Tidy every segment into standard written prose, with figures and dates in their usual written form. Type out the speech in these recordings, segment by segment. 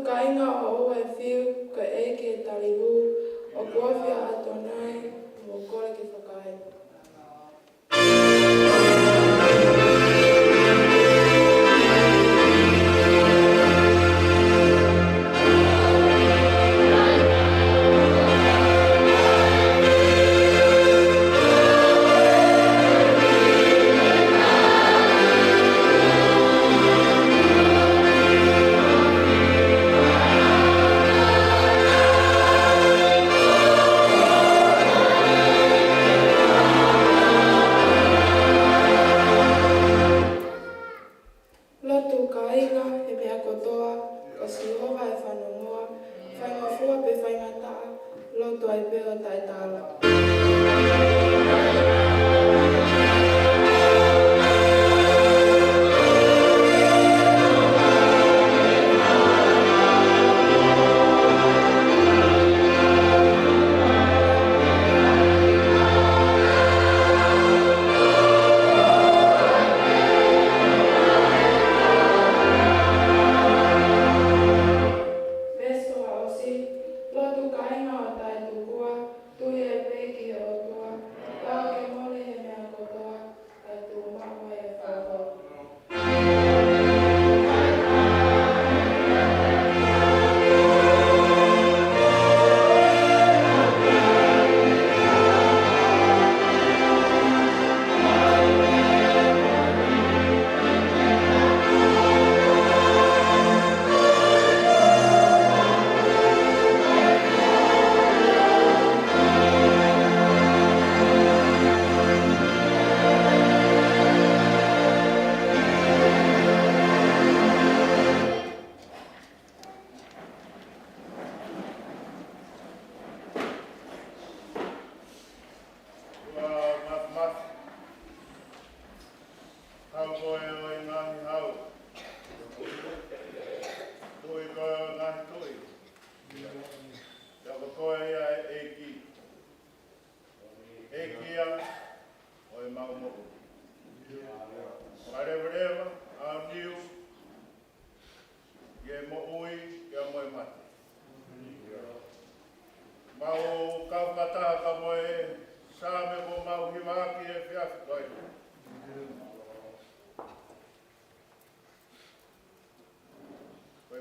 kainga o e whiu ka eke e tarihu o kuawhia atonai o kore ki whakahe. Lotu ka inga he mea kotoa, ka Siova e whanongoa, whainga fua pe whainga taa, lotu ai peo tai tāla.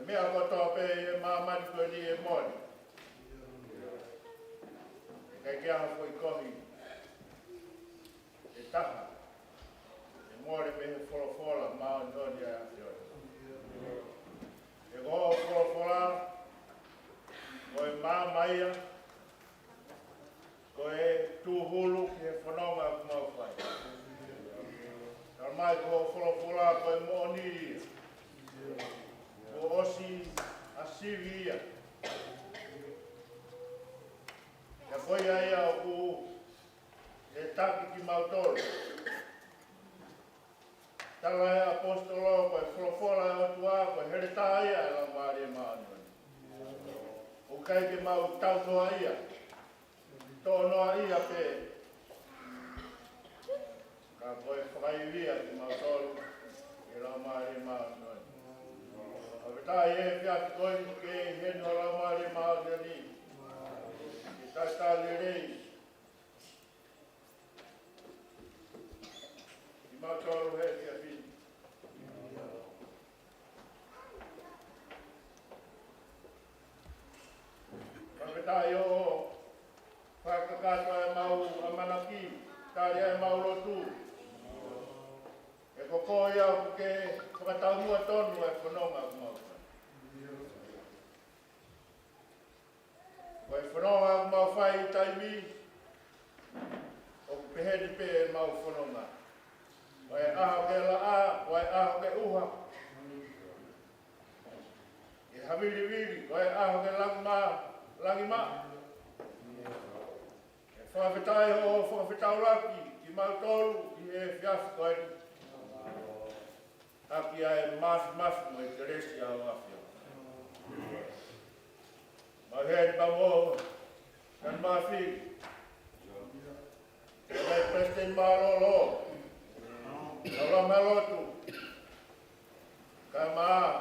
Mea kotoa pe e mamani koe ni e moni. Kai kia hafo I kohi. E taha. E mori me he wholofola mao ndoni a whioi. E koho wholofola. Koe māmaia. Koe tūhulu ki he whanonga kumau whai. Tau mai koho wholofola koe mooni. O osi a siria. Ia koe ia o ku e taki ki mautoro. Tala e apostolo koe wholofola e otua koe here tā ia e la maari e maani. O kai ke mau tautoa ia. Tōnoa ia pe. Ka koe whakaiwia ki mautoro e la maari e maani. Tā e whiaki koe ke heno la maari maari ni. Ki tai tāle rei. Ki mautoro he ki a whini. Whakatai o whakakatoa e mau amanaki. Tāre e mau lotu. E koko ia ke whakataumua tonu e whanonga mau. Koe whanonga mau whai I taimi, o peheri pe e mau whanonga. Koe aho ke la a, koe aho ke uha. E hawiri wiri, koe aho ke langi ma. E whawhetai o whawhetau raki, ki mau tolu, ki e whiafu koe ni. Aki ai mafu mo I te resi a wafia. Ma hei pamo, kan mafi. Kai presten marolo. Kala malotu. Kai maa.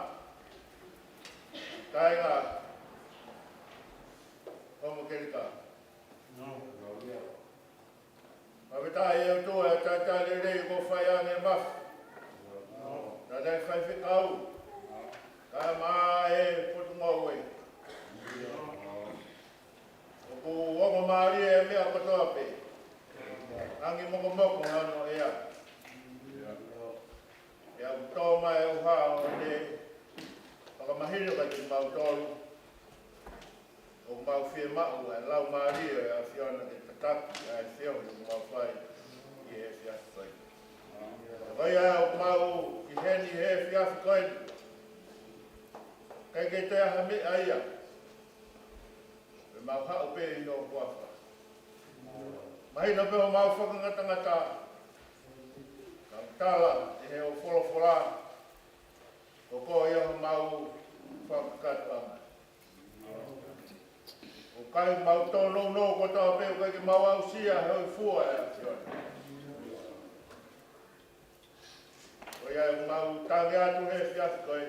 Kainga. Como kerika. Mawita e o tua e tata le rei ko whai ane maf. Na dai whai whi au. Ka maa e putu ngau e. O ku wongo maari e mea katoa pe. Angi moko moko ngano ea. Ea utoa mai e uha o ne. Paka mahiri ka ki mau tolu. O mau whia mau e lau maari e a whiona ke tataki a e whio i mau whai. I e whia whai. Vai a o mau i heni he whia whai. Kai ke te aha me aia. E mau hao pe i no huafa. Mahi no pe o mau whakangatangata. Kang tala i he o wholofola. O ko ia o mau whakakatanga. O kai mau tono no ko tau pe o kai ke mau au sia hau fua e a whiona. O ia o mau tangi atu he whiafi koe.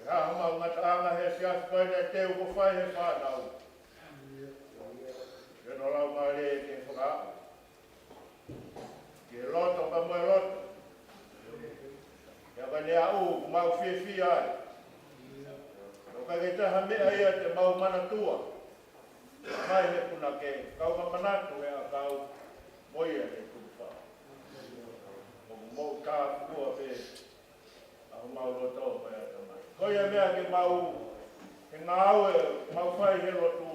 E ha mau ngata anga he whiafi koe ne te uko whai he whanau. E no lau maare e ke whakao. Ke loto pa moe loto. Ia ka ne au mau whiwhi ai. O ka ke taha mea ia te mau mana tua. Mai he puna ke kau ka manatu e a kau moia he tupa. O mou ka kua pe a mau loto mai a tamai. Koia mea ke mau he ngau e mau whai he lotu.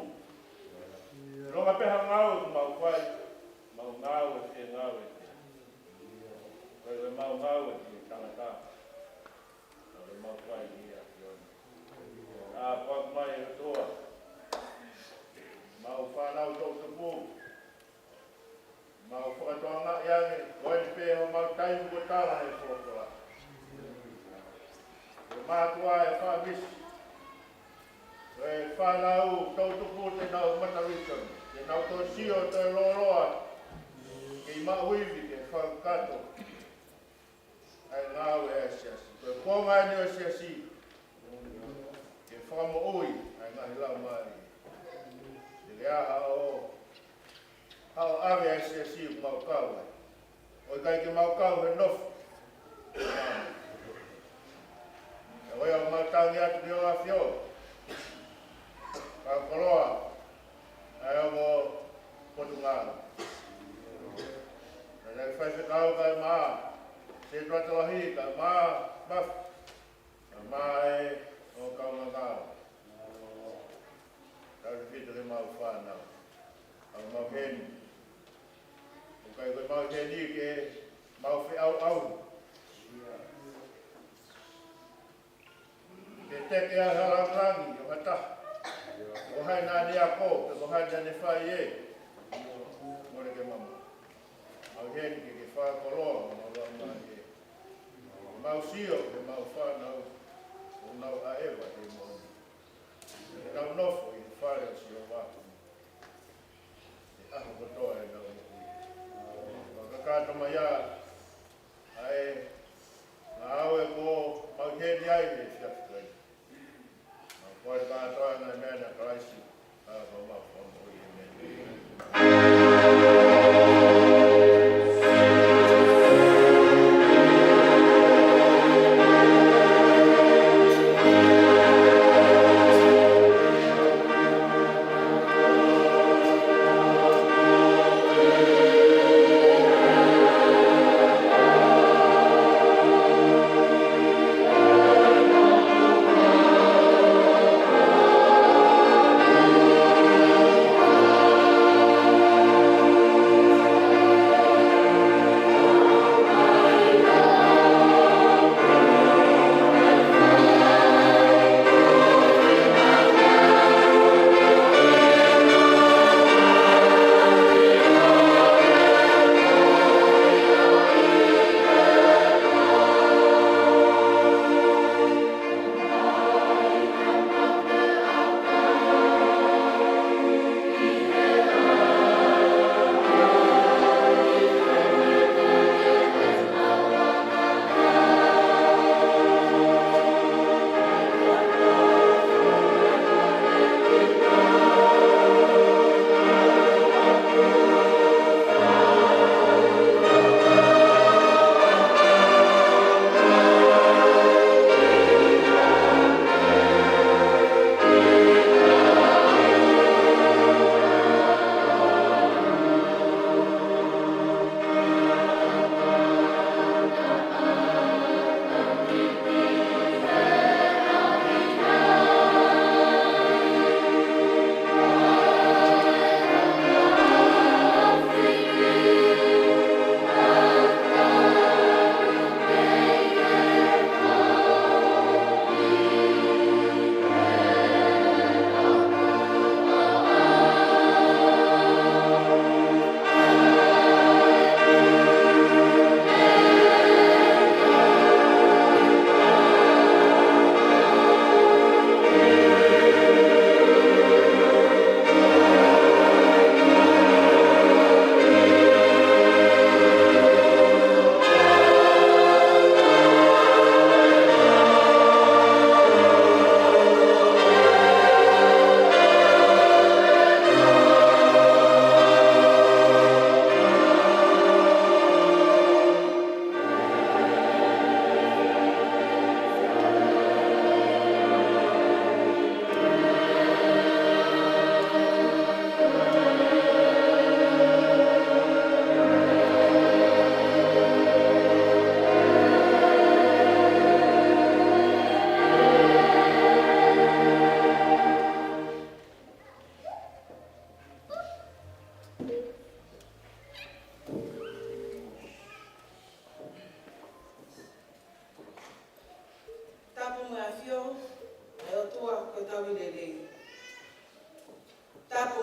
Ronga peha ngau e mau whai. Mau ngau e te ngau e te. Koia mau ngau e te tangata. Koia mau whai ni a kiona. A whak mai e toa. Mau whanau tau te pū. Mau whakatoa ngā iange. Koe ni pēho mau taimu ko tāla he whokola. Koe mātua e whāmisi. Koe whanau tau te pū te nau matarikon. Te nau tō sio te loroa. Ke i mauivi ke whakato. Ai ngāu e asiasi. Koe pōngai ni o asiasi. Ke whamo ui. Ai ngahi lau maari. Te aha o hao awe asiasi o mau kau. Oi kai ke mau kau he nofu. E oi au mau tangi atu ni o a whio. Ka koroa. Ai au mo potu ngāna. Nei whai kau kai maa. Se tuatalahi kai maa maf. Kai maa e o kau ngā kau. Kai whita ke mau whanau. Au mau heni. O kai koe mau heni ke mau whi au au. Ke teke a harangi o hata. O hai nā ni a ko, te o hai nā whai e. Mone ke mama. Au heni ke whakoroa o mau rama e. Mau sio ke mau whanau. O nau a ewa te moni. Ke nau nofo i whare o sio watu. Te aho kotoa e nau nofo. Kakata mai a. Ai. Ngā au e ko mau heni ai me whiafi kai. Mau koe kātoa nai mena kraisi. Ka mau whanau i mena.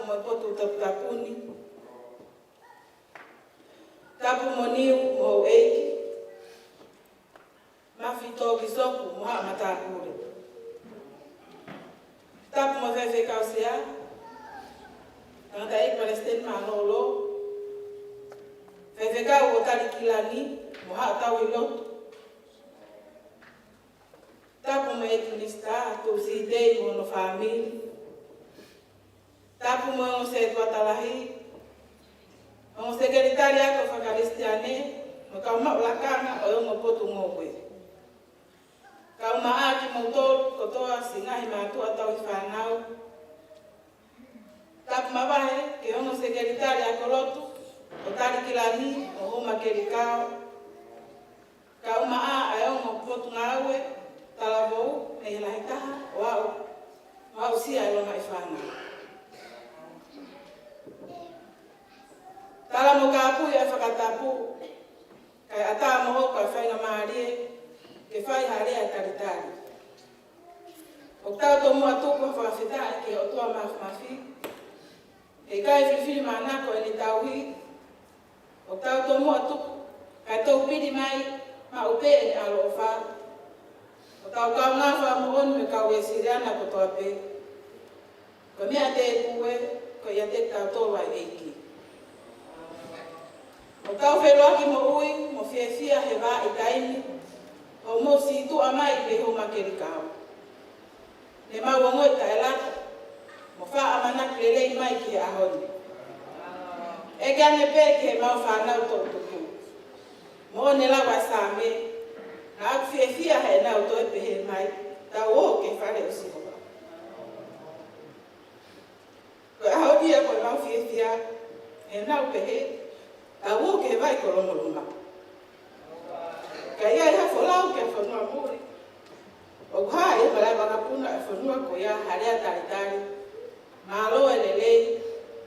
mo potu tapuni. Tapu mo niu mo eiki. Mafito kisoku mo ha matakure. Tapu mo fefe kausia. Tangata ik Palestine ma lolo. Fefe kau o tali kilani mo ha tau ilotu. Tapu mo ekinista tu si dei mo no famili. Tapu mo o se tuatalahi. O sekretaria ko fakalistiane mo ka ma lakanga o ngo potu ngokwe. Ka maaki mo tol ko toa singahi ma tu atau ifanau. Tapu mabahe ke o sekretaria ko lotu o tali kilani o homa kerikao. Ka maa ai ngo potu ngawe talabo e laitaha wao si ai lo mai ifanau. Tala mo kapu ya whakatapu, kai ata moho kai whainga maarie, ke whai hare a taritari. O tau tō mua tōkua whakawhitai ke o tua mafi, e kai whiwhiri manako e ni tauhi, o tau tō mua tōku, kai tō piri mai, ma upe e ni alo o wha. O tau kau ngā wha mo onu me kau e siriana ko toa pe. Ko mea te e puwe, ko ia te tau tōwa eiki. O tau wheroaki mo ui, mo whiawhia he wā i taimi, o mo si tu amai le ho makerikao. Ne mau ngoi ta e lata, mo wha amanaki le lei mai ki he ahoni. E gane pē ki he mau whanau tō tuku. Mo ne lawa sā me, na aku whiawhia he nau tō e pehe mai, tau o ke whare o si hoa. Ko ahoni e koe mau whiawhia, he nau pehe, a wo ke vai ko loma. Ka ia ia folau ke fonua muri. O ka ia para baka puna e fonua ko ia harea taritari. Malo e lele,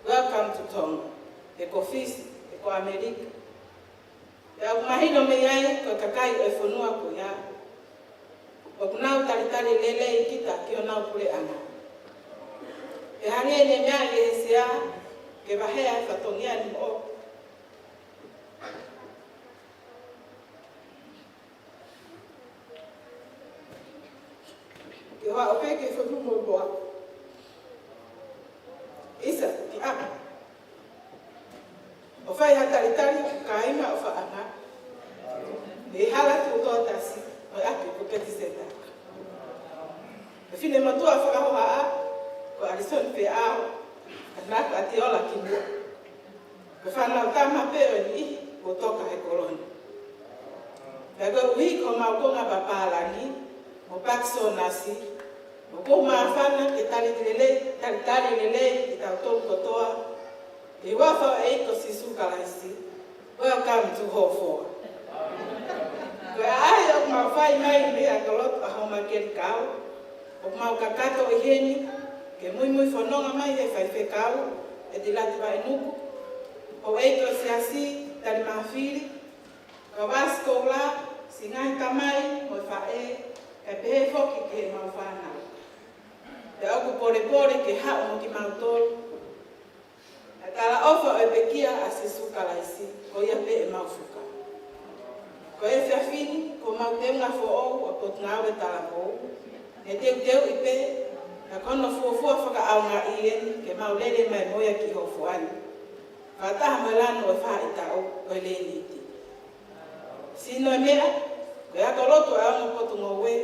welcome to Tonga. E ko fisi, e ko Amerika. E au mahino me iai ko kakai e fonua ko ia. O kunau taritari lele i kita ki o nau pure ana. E hane ne mea le sea, ke wahea e whatongia ni mo. Ke hoa ope ke whanu mo boa. Isa, ki apa. O whai hataritari ka ima o whaanga. E hala tu toa tasi, o api ko peti seta. E whine matua whakahoha a, ko arison pe ao, a naka ati ola ki mua. Ko whanau tama peo ni ihi, ko toka he koroni. Pego uhi ko maukonga papalani, mo pakso nasi, mo ko maafana ke tari lele, ki tau tōu kotoa, e wafa e ko sisu kalaisi, welcome to Hofoa. Ko ai o mawhai mai me a kolot a homa kerikau, o mau kakato i heni, ke mui whanonga mai he whaiwhe kau, e te lati wa enuku, o e ko siasi, tari mahawhiri, ka wasko la, si ngai tamai, mo whae, ka pehe whoki ke he mau whanau. Te auku pore ke hao mo ki mau tolu. E tala ofa o e pekia a se sukalaisi, ko ia pe e mau fuka. Ko e whiawhini, ko mau teunga fo ou, o ko ngau e tala kou. E teu i pe, na kono fuafua whaka au ngā ien, ke mau lele mai moia ki ho fuani. Whataha mai lano e wha i tau, o e leni iti. Sino e mea, ko e akoloto e au ngopotu ngowe,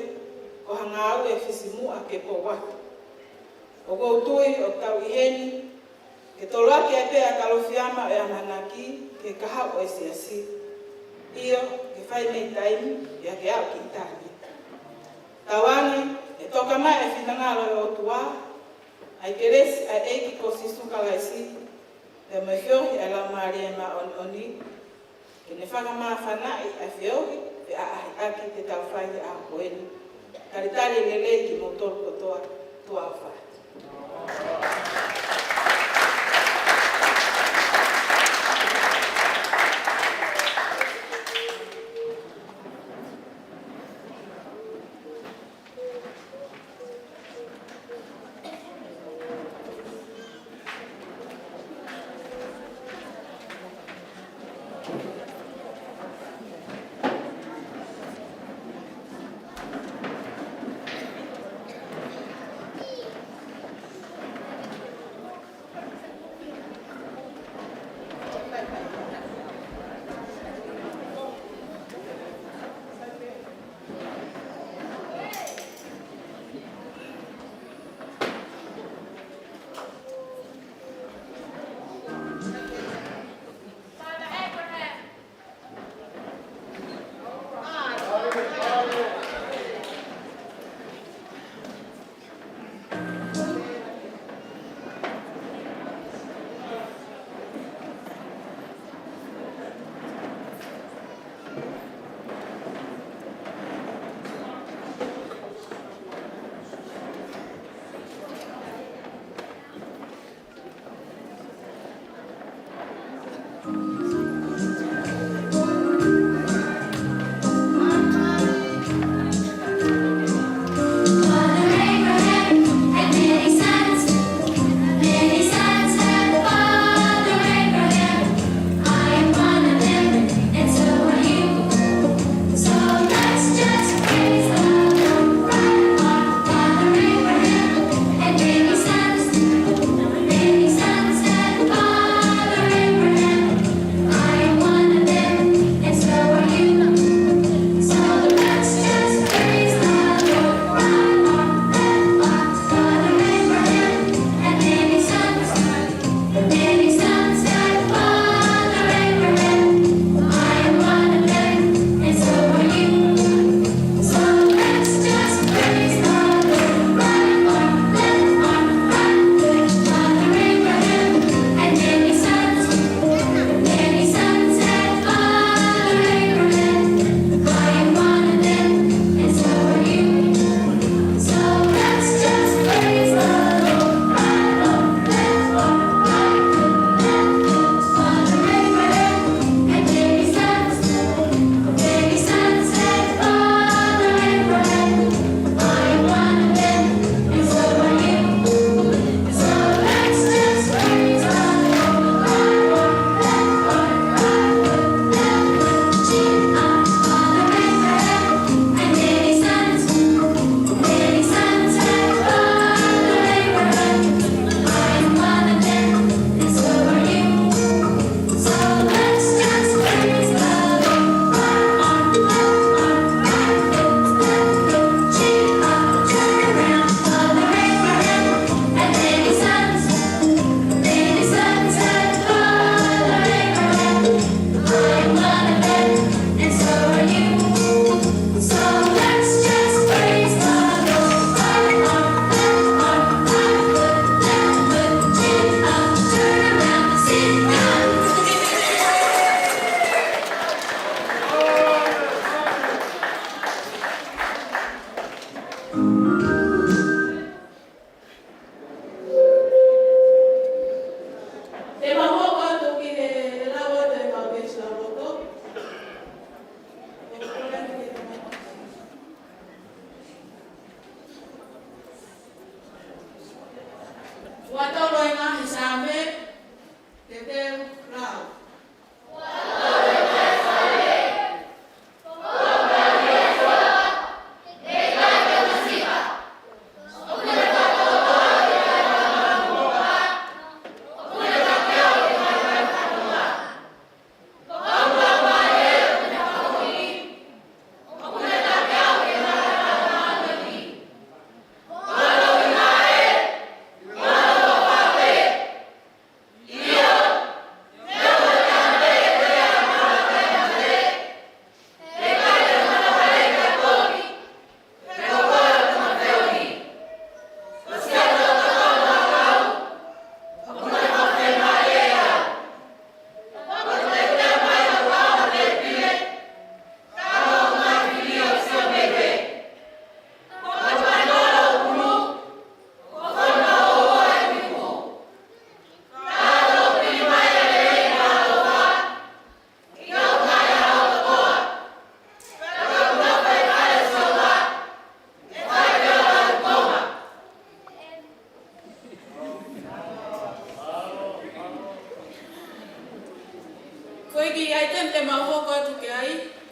ko hanga au e whisimua ke po watu. O koutui o tau iheni, ke toloa ke pe a kalofiama e amanaki, ke kahau o e siasi. Iyo, ke whai mei taimi, ia ke au ki itani. Tawangi, e toka mai e whinangalo e o tua, ai ke resi ai eiki ko sisu kalaisi, e me whiohi e lau maari e ma oni, ke ne whakamaa whanai e whiohi, e a ahi aki te tau whai e a koeni. Taritari lele ki mo tolu kotoa, tua o whai.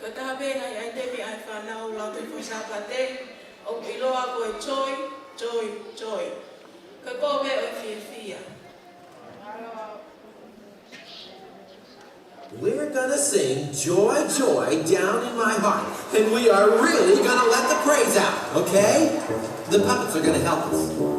Katabenga ya demi ai whanau lau te whasapate, o piloa koe joy, joy, joy. Ka koe o fia. We're gonna sing Joy, Joy down in my heart. And we are really gonna let the praise out, okay? The puppets are gonna help us.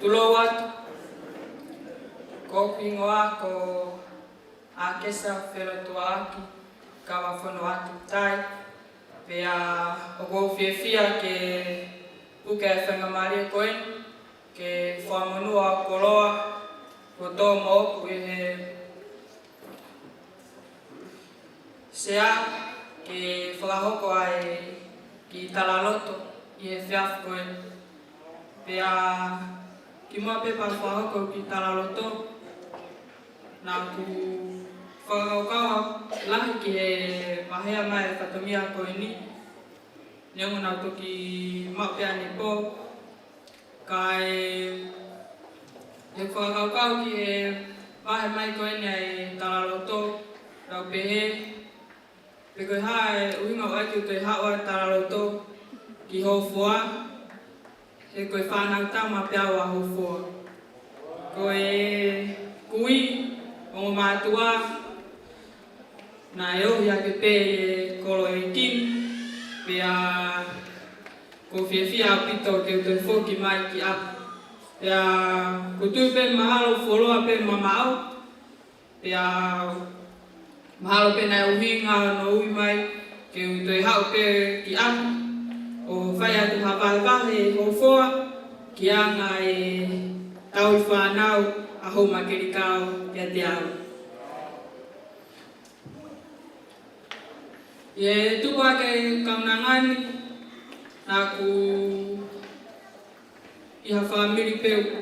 tulo atu. Ko pingoa ko a kesa whelo tua aki, ka wawhono atu tai. Pea o kou whiawhia ke uke e whangamaria koe, ke whamonua koloa, ko tō mōku e he sea ke whakahoko ai ki Talaloto i he whiawhi koe. Pea ki mua pepa whakahoko ki Talaloto, nā ku whakaukaua lahi ki he mahea mai e whatomia koe ni. Niongo nā toki mapea ni pō, ka e whakaukau ki he mahe mai koe ni ai Talaloto, rau pehe. Pe koe hae uhinga o ake koe hawa Talaloto ki Hofua, he koe whanau tama pia wa Hofua. Koe kui, o mātua, nā e ohi ake pē e kolo e king, pia ko whiawhia apito ke utoi whoki mai ki apu. Pia ko tui pē mahalo wholoa pē mamau, pia mahalo pē nai uhinga no ui mai ke utoi hau pē ki apu. O whai atu hawahewahe e Hofua, ki anga e tau i whanau a hou makerikau kia te au. Ie tuku ake kaunangani, nā ku iha whamiri pēu ku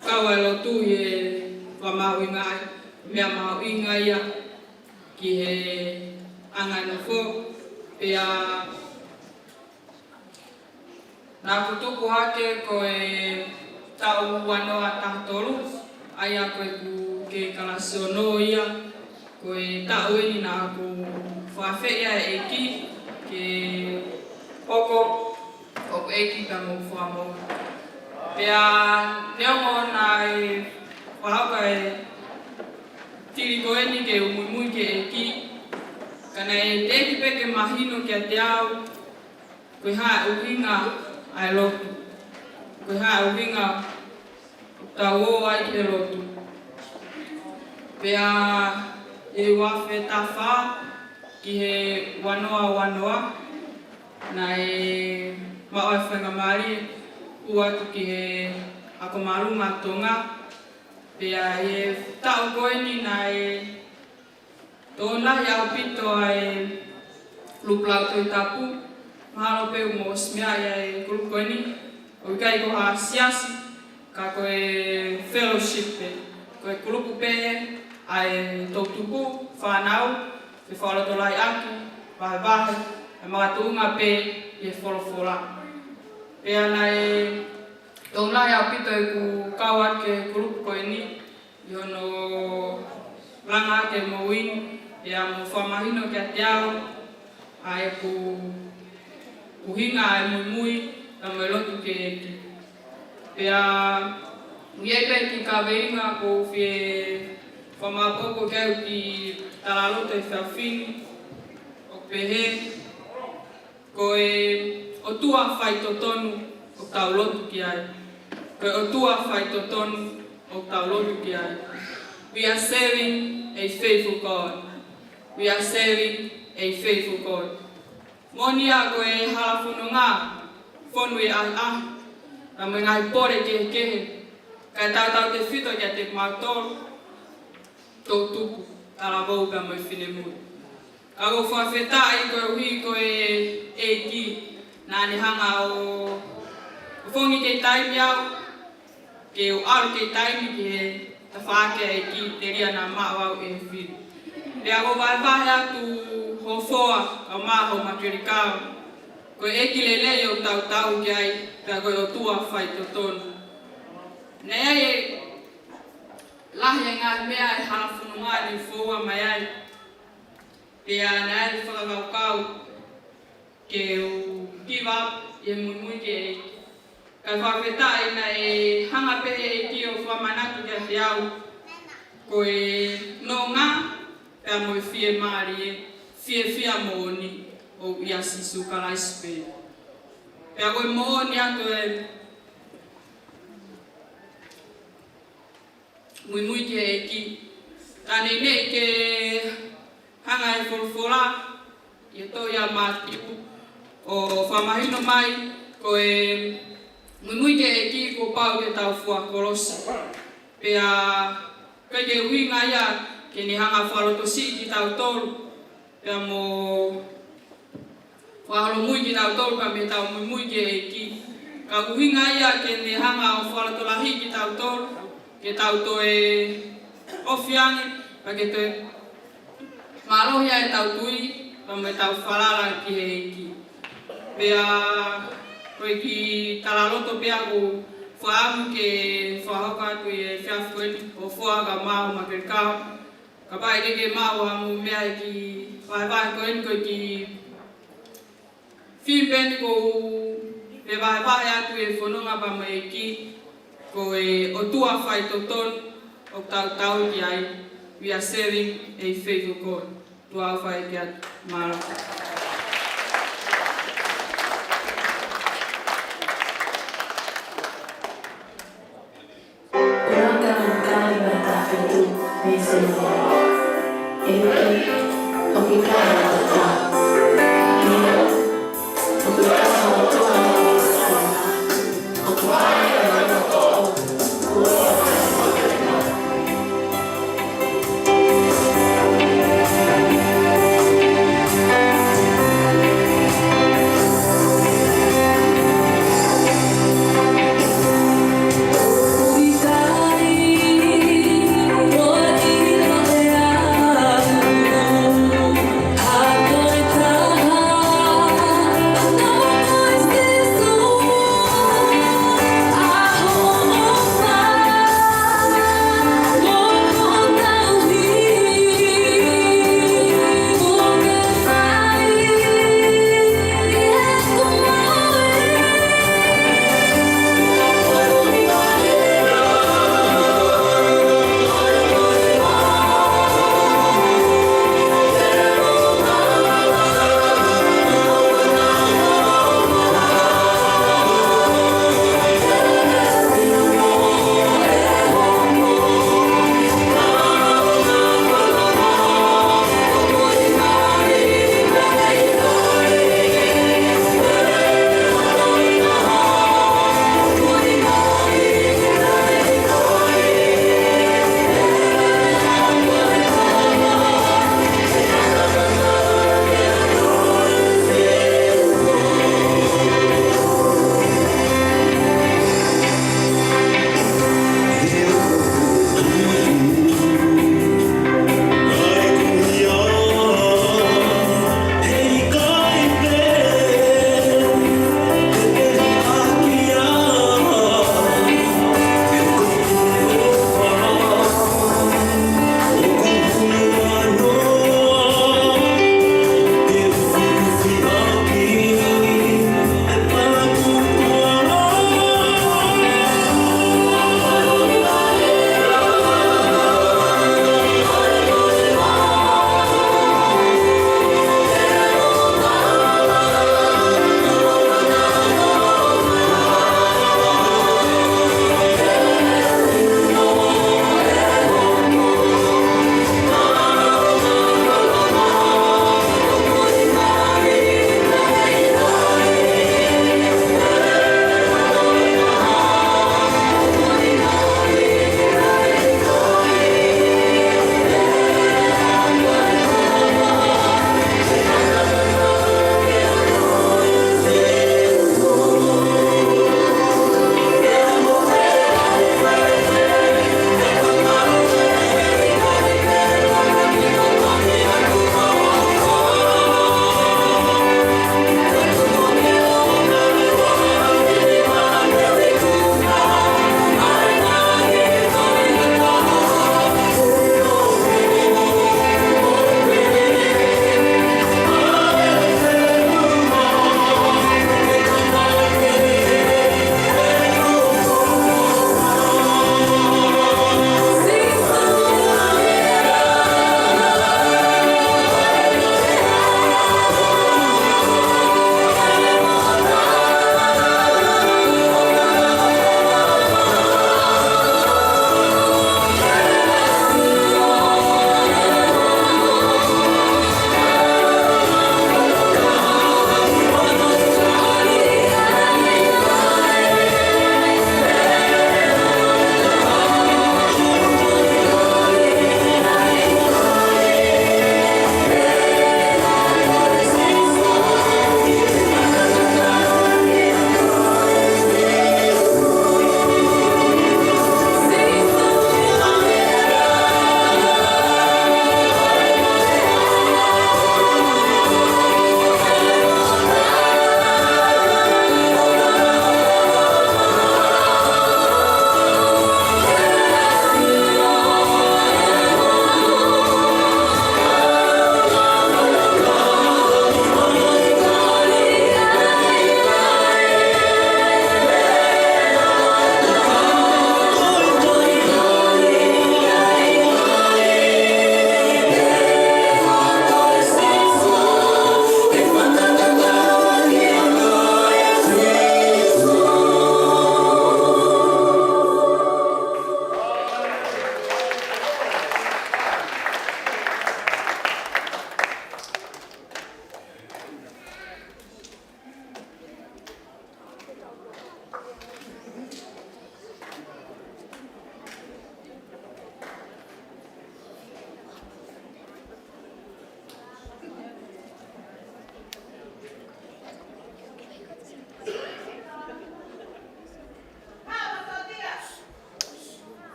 kaua lotu i e whamau inga ai, mea mau inga ia ki he angai no who. Pea nā ku tuku ake ko e tau wanoa tahtoru, ai a koe ku ke kalasiono ia, koe tau ini nā ku whawhea e ki, ke poko, o eki ka mō whamau. Pea neongo nā e whahauka e tiri koe ni ke umui ke eki, kana e te eki pe ke mahino kia te au, koe hae uhinga ai lotu. Koe hae uhinga tau o ai ke lotu. Pea e wawhe tawha ki he wanoa, na e mao e whangamari uatu ki he ako marunga tonga. Pea e tau koe ni na e tōna i au pito ai luplau toi tapu. Mahalo peu mo smea ia e kulupu koe ni. O ikai ko ha siasi, ka koe fellowship pe. Koe kulupu pe ai tōtuku, whanau, te whaloto lai aki, wahe, e mga tuunga pe i e wholofola. Pea nei tōna i au pito e ku kaua ke kulupu koe ni, i hono langa ke mo win, e a mo whamahino kia te au, ai ku hinga ai mui, na mo lotu ke eki. Pea ngiei pe ki ka veinga ko whie whamapoko keu ki Talaloto e whiawhini, o pehe, ko e o tua whai totonu o tau lotu ki ai. Ko e o tua whai totonu o tau lotu ki ai. We are serving a faithful God. We are serving a faithful God. Monia ko e halafunu ngā, whonu e na me ngai pore kehe. Kai tātau te whito kia te mautoro, tō tupu, ala wau pia mo i whine mui. Ka ko whawheta i koe uhi koe e ki, nā ni hanga o whongi kei taimi au, ke o aru kei taimi ki he ta whākea e ki te ria nā māwau e whiru. Pea ko wahe atu Hofua, au māho makerikau, koe eki lelei o tau ki ai, pea koe o tua whai totonu. Nei ai e lahi e ngā mea e halafunu ngā ni whua mai ai. Pea nei ai whakakaukau ke o give up i e mui ke eki. Kai whawhetai na e hanga pehe e ki o whamanatu kia te au, koe no ngā, pea mo i whie maari e, whia mooni o ia sisu kalaisi pe. Pea koe mooni atu e mui ke ki tani ne ke hanga e forfora e to ya mati o famahino mai ko e mui ke ki ko pau ke tau fua kolosi pe a ke winga ya ke ni hanga falotosi ki tau tolu pe mo wahalo mui ki tau tolu pa me tau mui ke ki ka winga ya ke ni hanga falotolahi ki tau tolu ke tau to e ofiange pa ke to malo ya e tau tui pa me tau falala ki he ki pe a koe ki talaloto pe a ko whaamu ke whahoka koe e whiawhuen o whuaga mau ma ke kao ka pai ke mau hamu mea ki whaiwhai koe ki whimpeni ko e whaiwhai atu e whanonga pa mai ki ko e o tua whai toton o tau ki ai we are serving a faithful God tua whai ki atu maraka.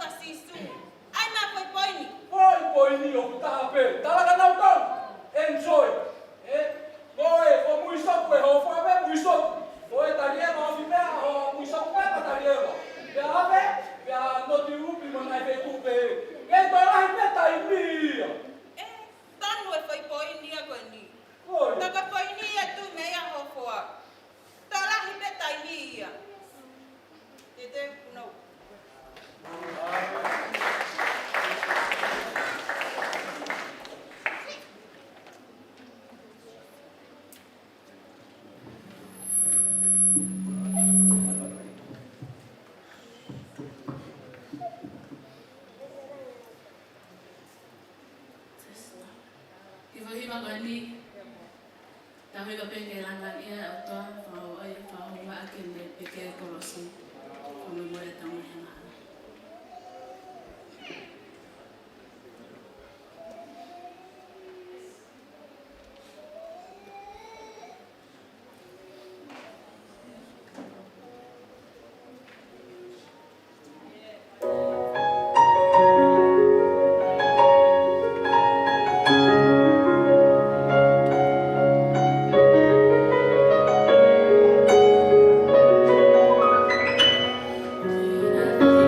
ta sisu. Ai ma foi poini. Poini o tape. Talaga na utang. Enjoy. Boy, o muito foi, o foi bem muito. Boy, taria no fime, o muito foi para taria. Ya ave, ya no te upi mana fe tupe. Então lá repeta aí mia. Tanu e foi poini a goni. Oi. Taka poini e tu meia hofoa. Tala repeta aí mia. Ede no. Hiva gani, tahu iba pengelangan ia atau fau ay fau ma akin de peke korosi, kami boleh tahu yang mana. Thank you.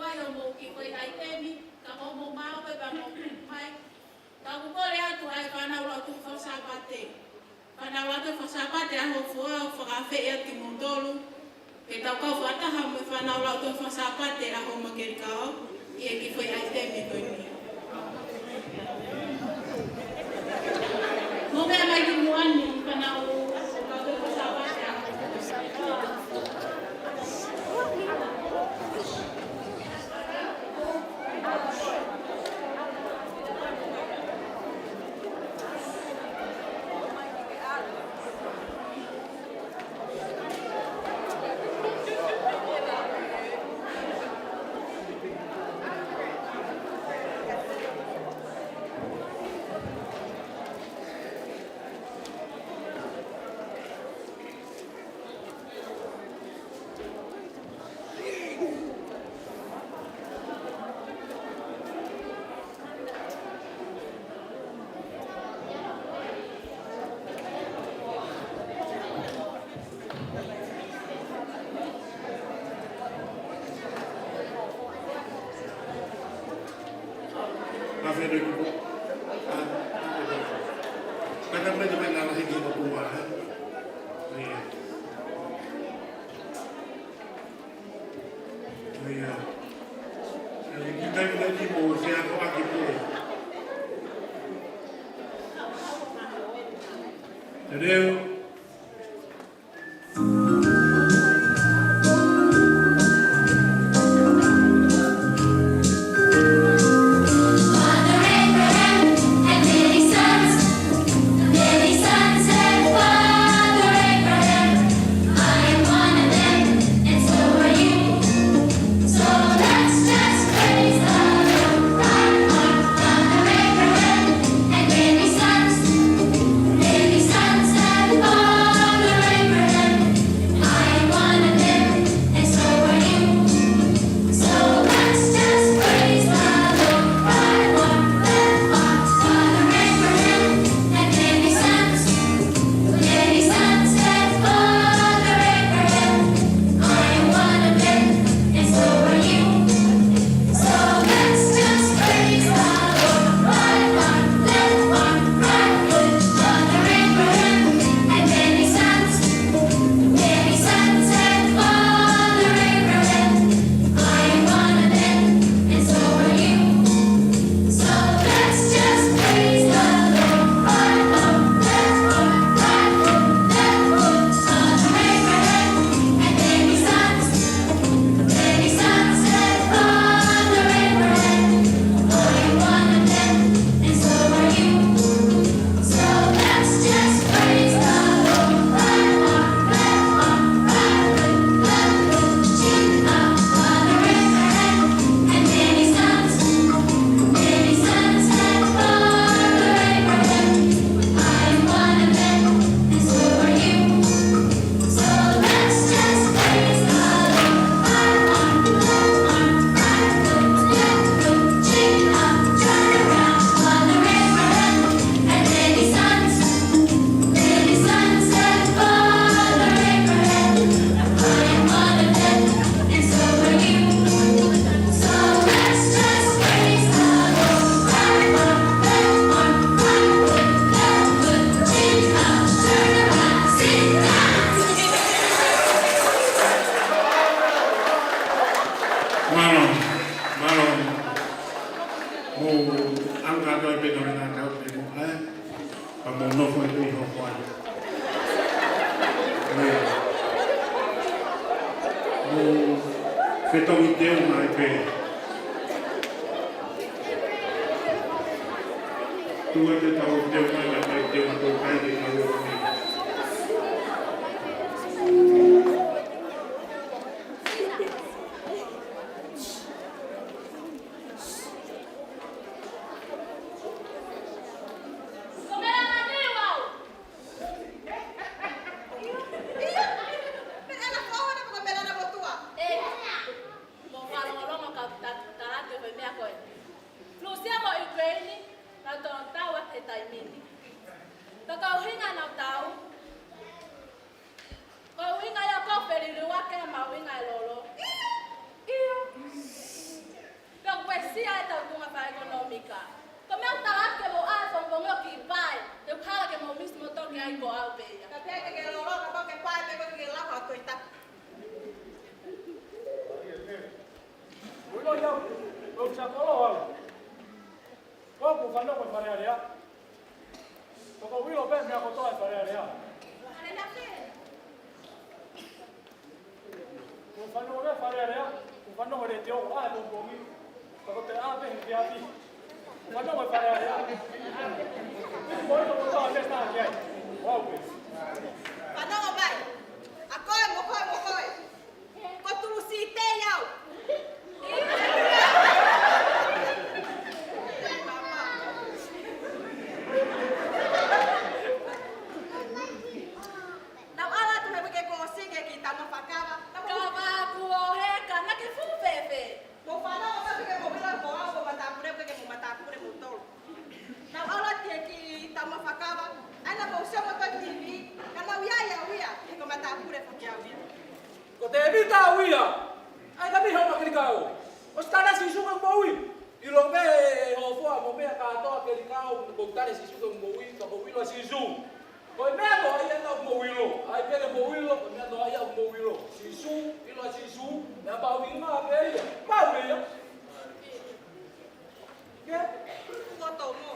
ai o mo ki koe ai temi, ka o mo mao pe pa mo mai. Ka kukore atu ai whanau atu whasapate. Whanau atu whasapate aho fua o whakawhi e ki mondolu. E tau kau whataha me whanau atu whasapate aho makerikao. I e ki koe ai temi koe ni. Mo mea mai ki muani whanau atu whasapate aho. ai ko au pe ia. Ka peke ke lolo ka pa ke pai pe ke la ka to ita. Ulo ya, o sa kolo wala. Ko ku fano ko fare area. Ko wilo pe me ko to fare area. Ale na pe. Ko fano ko fare area. Ko fano ko re tio a do ko mi. Ko te a pe he ati. Fano ko fare area. Ko ko to a sta ke. Wow. Fano ko bai. Akoi mo koi. Ko tu si te yau. Nau ala tu me ke ko sige ki ta ma fakava. Ka ba ku o he ka na ke fu pepe. Mo fano ko ke mo bila ko ko mata pure ke mo mata pure mo tol. Nau ala te ki ta ma fakava. Ana mo se mo pa TV. Kana uya ke ko mata pure fo kia uya. Ko te evita uia. Ai ka mi ho makirikao. O stara si suka mboui. I lo me ho fo mo me ka to kirikao ko tare si suka mboui ka ko wilo si zu. Ko me do ai na mboui lo. Ai pe mboui lo, me do ai mboui lo. Si su, ilo si su, na ba wi ma pe ia. Ma pe ia. Ke? Ko to mo.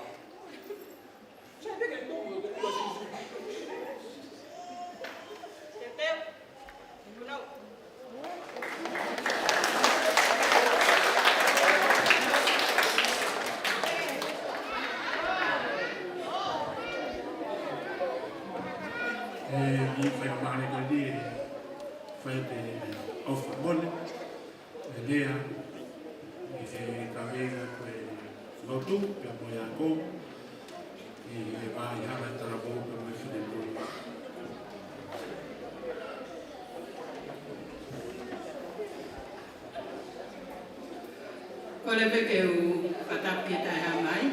Sai pe ke to ko si su. Tete. You know. Mi fai male con dire, fai o favore, l'idea, e cavega lo tu, che poi a co, e vai a mettere la bocca come fine il mondo. Ko le peke u pataki tai ha mai,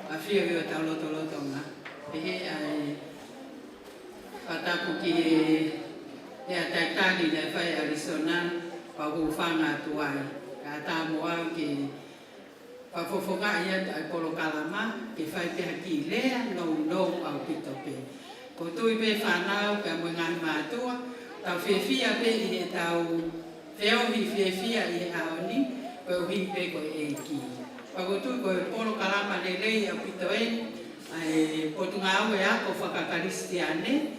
a whia ki o tau loto ngā. Pehe ai pataku ki he a taitani le whai Arizona, pa hu whanga tuai. Ka tā moa ki whafofonga ia ai polo kalama, ki whai peha ki lea, no au pito pe. Ko tui pe whanau, ka mui ngāi mātua, tau whiawhia pe i he tau whiawhi whiawhia i he aoni, ko hi pe ko e ki. Pa ko tu ko polo kalama le lei a pito e ai po tu ngau e a ko whakakaristiane.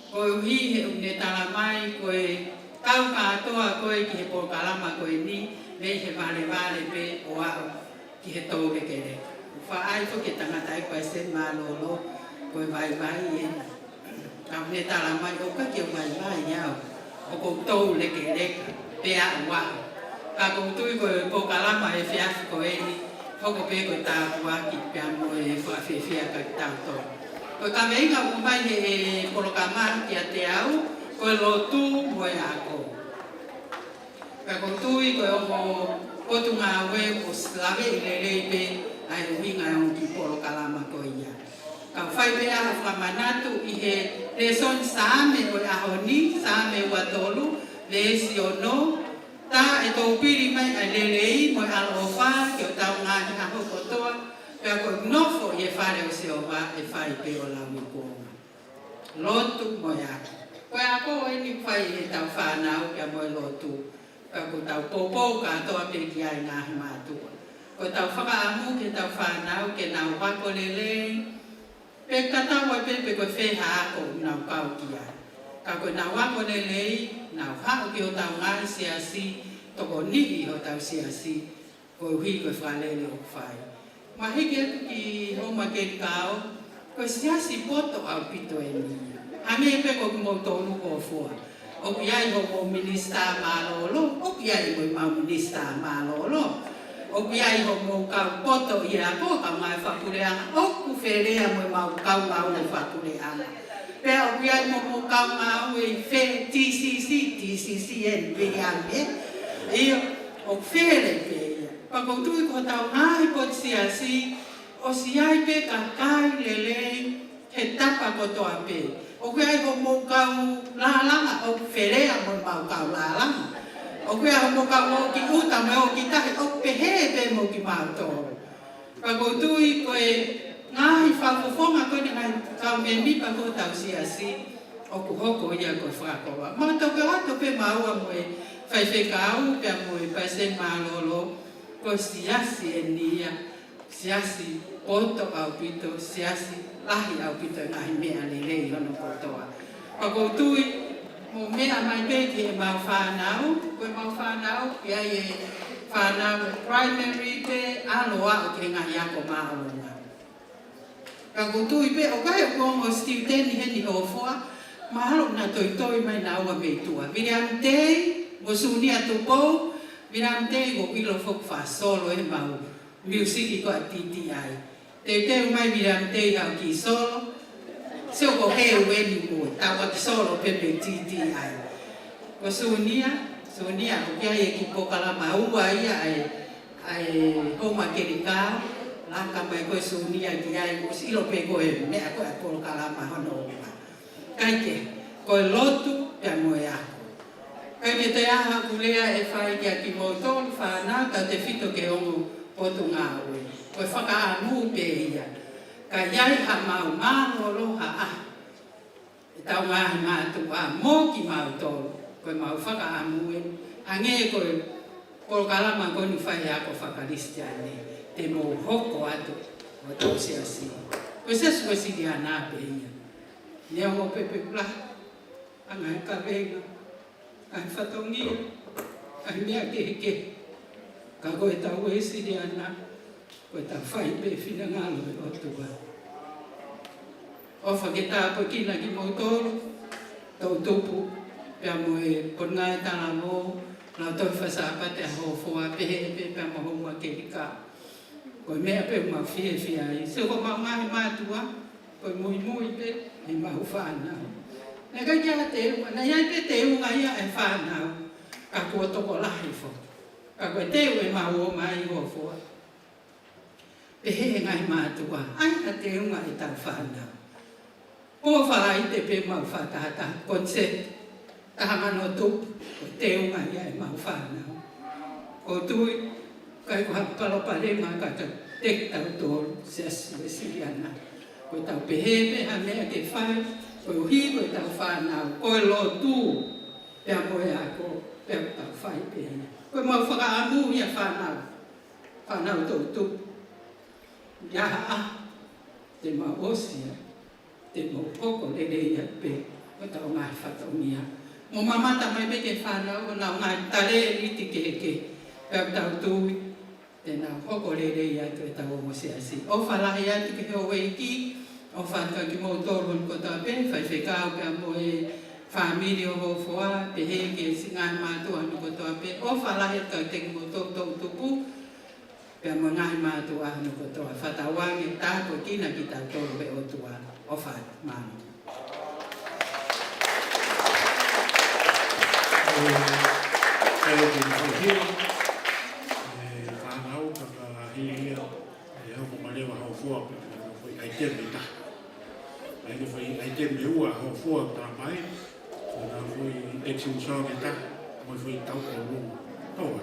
Ko hi he une tala mai ko e kau katoa ko e ki he polo kalama ko e ni me he vale pe o a ki he tau ke kere. Fa ai fo ke tangata e ko e sen malolo ko e vai e kau ne tala mai o ka ki o vai iau. O ko tau le kere pe a ua. Ka kong tui ko po kalama e whiawhi ko e ni, hoko pe ko tā kua ki pia mo e whawhiawhia ka tāu tō. Ko ka meinga umai he polokama ki a te au, ko e lotu mo e ako. Ka kong tui ko e omo potu ngā ue o slave i le leipe ai uhinga e onki polokalama ko ia. Ka whai pe aha whamanatu i he leson saame o e ahoni, saame ua tolu, le esi o no, ta e tō piri mai a lelei mo e alo o wha ki o tau ngāhi a hoko toa pia ko nofo i e whare o se o wā e whai pe o lau i kōma. Lotu mo e ako. Ko e ako e ni whai e tau whanau kia mo e lotu. Pia ko tau pōpō katoa pe ki ai ngāhi mātua. Ko tau whakaamu ke tau whanau ke nau wako lelei. Pe katau e pe ko wheha ako nau kau ki ai. Ka koe nā wako lelei, nā whao ki o tau ngāi siasi, toko nihi o tau siasi, koe hui koe whalele o whai. Ma hiki atu ki homa keri kao, koe siasi poto au pito e ni. Hange e pe koe kumau tōnu ko fua. O ki ai ho mo minista malolo, o ki ai mo mau minista malolo. O ki ai ho mo kau poto i a ko, kau ngai whakureanga, o ku wherea mo mau kau ngau e whakureanga. Pea o kia mo kau ngā ue whe TCC en veame. Io, o where pea. Pako tui ko tau ngāhi pot siasi, o siai pe ka kai lelei, he tapa ko toa pe. O kia ko mo kau lālanga, o wherea mo mau kau lālanga. O kia mo kau o ki uta me o ki tahi, o pehe pe mo ki mau tō. Pako tui ko e Ngai whakofonga koe ngai kau me mipa ko tau siasi o ku hoko ia ko whakakoa. Ma toke ato pe maua moe whaiwhekau pia moe paisen malolo ko siasi e nia, siasi poto au pito, siasi lahi au pito ngai mea lelei hono kotoa. Pako tui mo mea mai peki e mau whanau, koe mau whanau ia e whanau primary pe aloa o ke ngai ako maolonga. Kako tui pe o kai o kongo student heni hofoa, mahalo na toi mai na ua meitua. Viram tei, mo suni atu pou, viram tei go ilo fok fa solo e mau music ko a TTI. Te mai viram tei au ki solo, se o ko he weni mo, tau ki solo pepe TTI. Ko sunia o kia e ki pokala maua ia ai homa kerikao, laka mai koe sunia ki ai us ilo pe koe mea koe apolo kalama hono opa. Kaike, koe lotu pia moe ako. Kai me te aha kulea e whai kia ki motolu whanau tau te whito ke ongo potu ngā oe. Koe whakaanu pe ia. Ka iai ha mau mālo loha a. E tau ngāhi mātu a mō ki mau tolu. Koe mau whakaanu e. Hange koe polo kalama koe ni whai ako whakaristiane. Te mō hoko atu o tau siasi. Koe sesu koe siri anā pe ia. Nea mo pepe pula, angai ka venga, ai whatongia, ai mea keke. Ka koe tau e siri ana, koe tau whai pe whina ngalo e otua. Ofa ke tā po kina ki mo tolu, tau tupu, pia mo e pongai tala mo, nau toi whasapate a hofoa pehe pia mo honga ke rika. Koe mea pe uma fie ai, se ko mau ngahi mātua, koe mui pe, e mahu whanau. Nā kai kia te unga, nā iai pe te unga ia e whanau, ka kua toko lahi fo. Ka koe te ue mahu o mai o fua. Pe he ngai mātua, ai a te unga e tau whanau. Pua whalai te pe mau whatata, konset, tahamano tupu, koe te unga ia e mahu whanau. Ko tui, kai kua palopalema kata tek tau tolu, siasi e siriana. Koe tau pehepe ha mea ke whai, koe uhi koe tau whanau, koe lo tū, pia moe ako, pia tau whai pehe. Koe mau whakaamu ia whanau, whanau tau tū. Iaha te mau osia, te mau hoko lereia pe, koe tau ngai whatongia. Mo mamata mai me ke whanau, nau ngai tare riti keke, pia tau tūi. Tēnā hoko rerei atu e tau o siasi. O whalahi atu ke heo weiki, o whanka ki mō tōrun ko tā pe, whai whekau pia mo e whamiri o hofoa, pe heke singai mātua anu ko tā pe. O whalahi atu te ki mō tōtau tupu, pia mo ngai mātua anu ko tā. Whatawangi tāko kina ki tā tōru e o tua. O whai, mānu. Kaya ki whahiro, Malewa hau fua, foi ai teme ta. Ai que foi ai teme ua hau fua trapai. Na foi extinção ta, foi tau ko lu. Toa.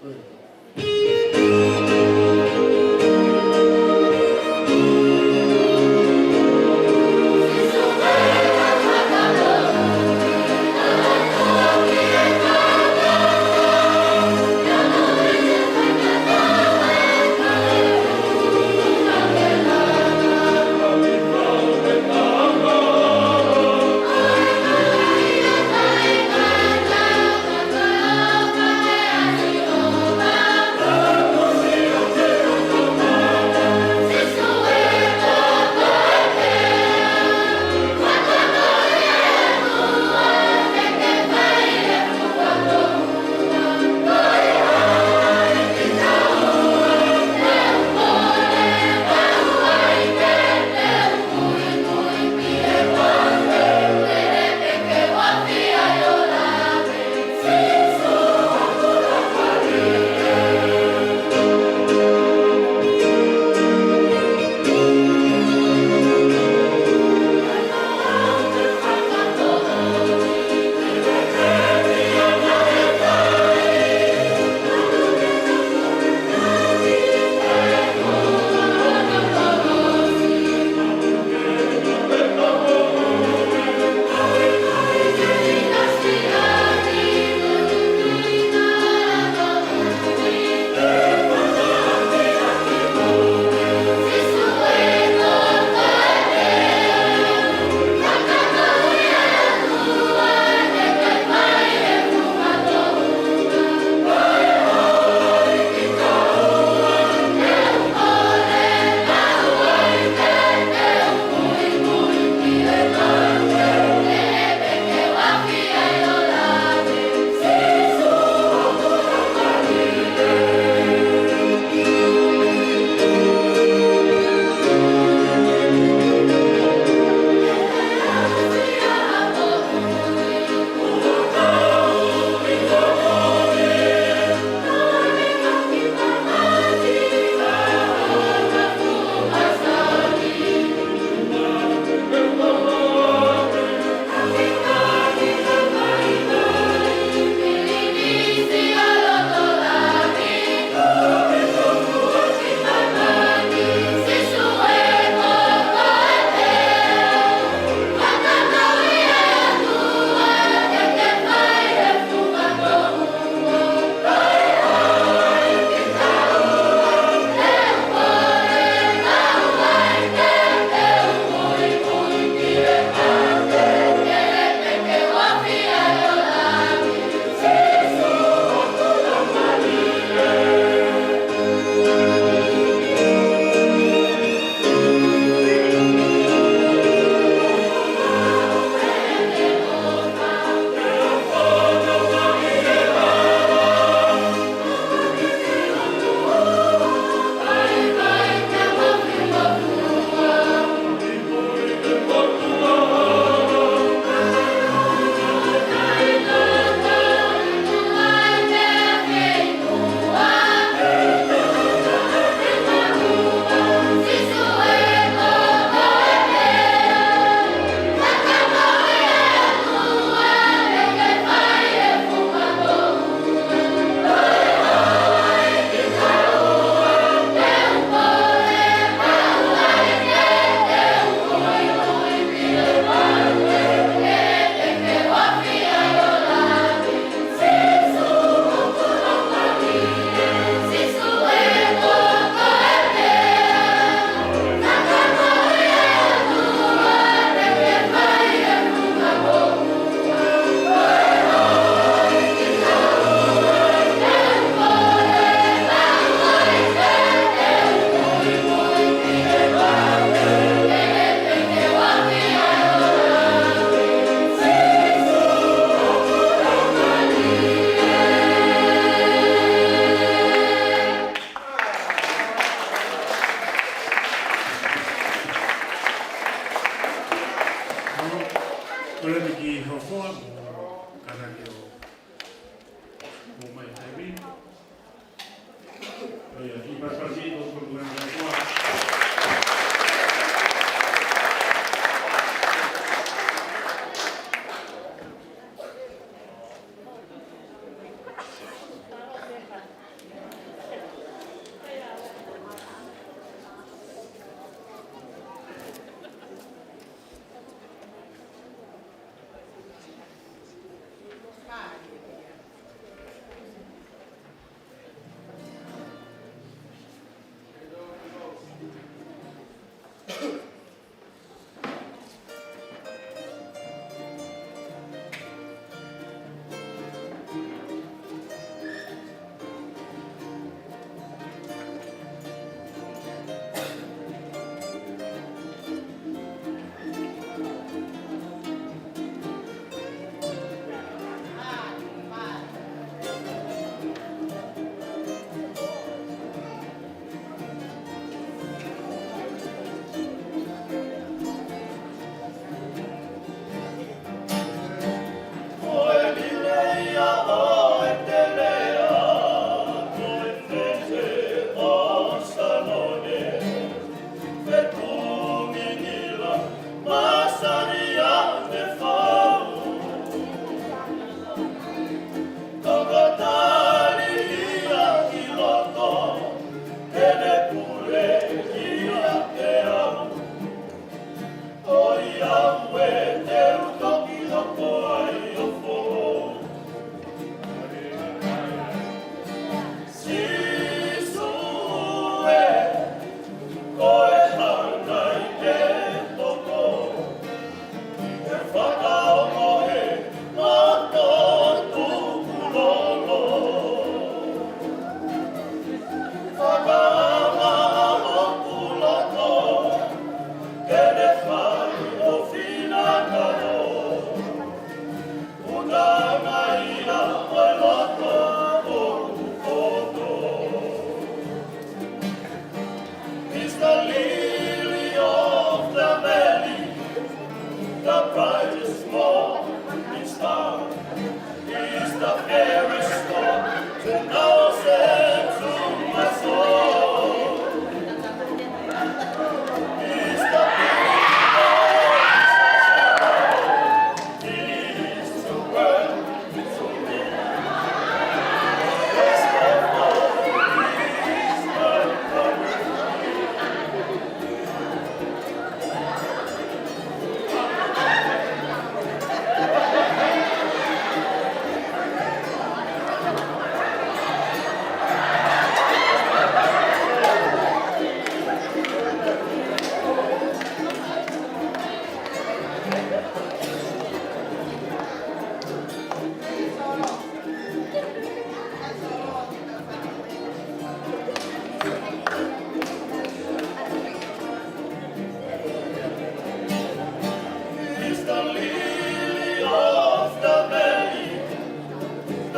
Bye.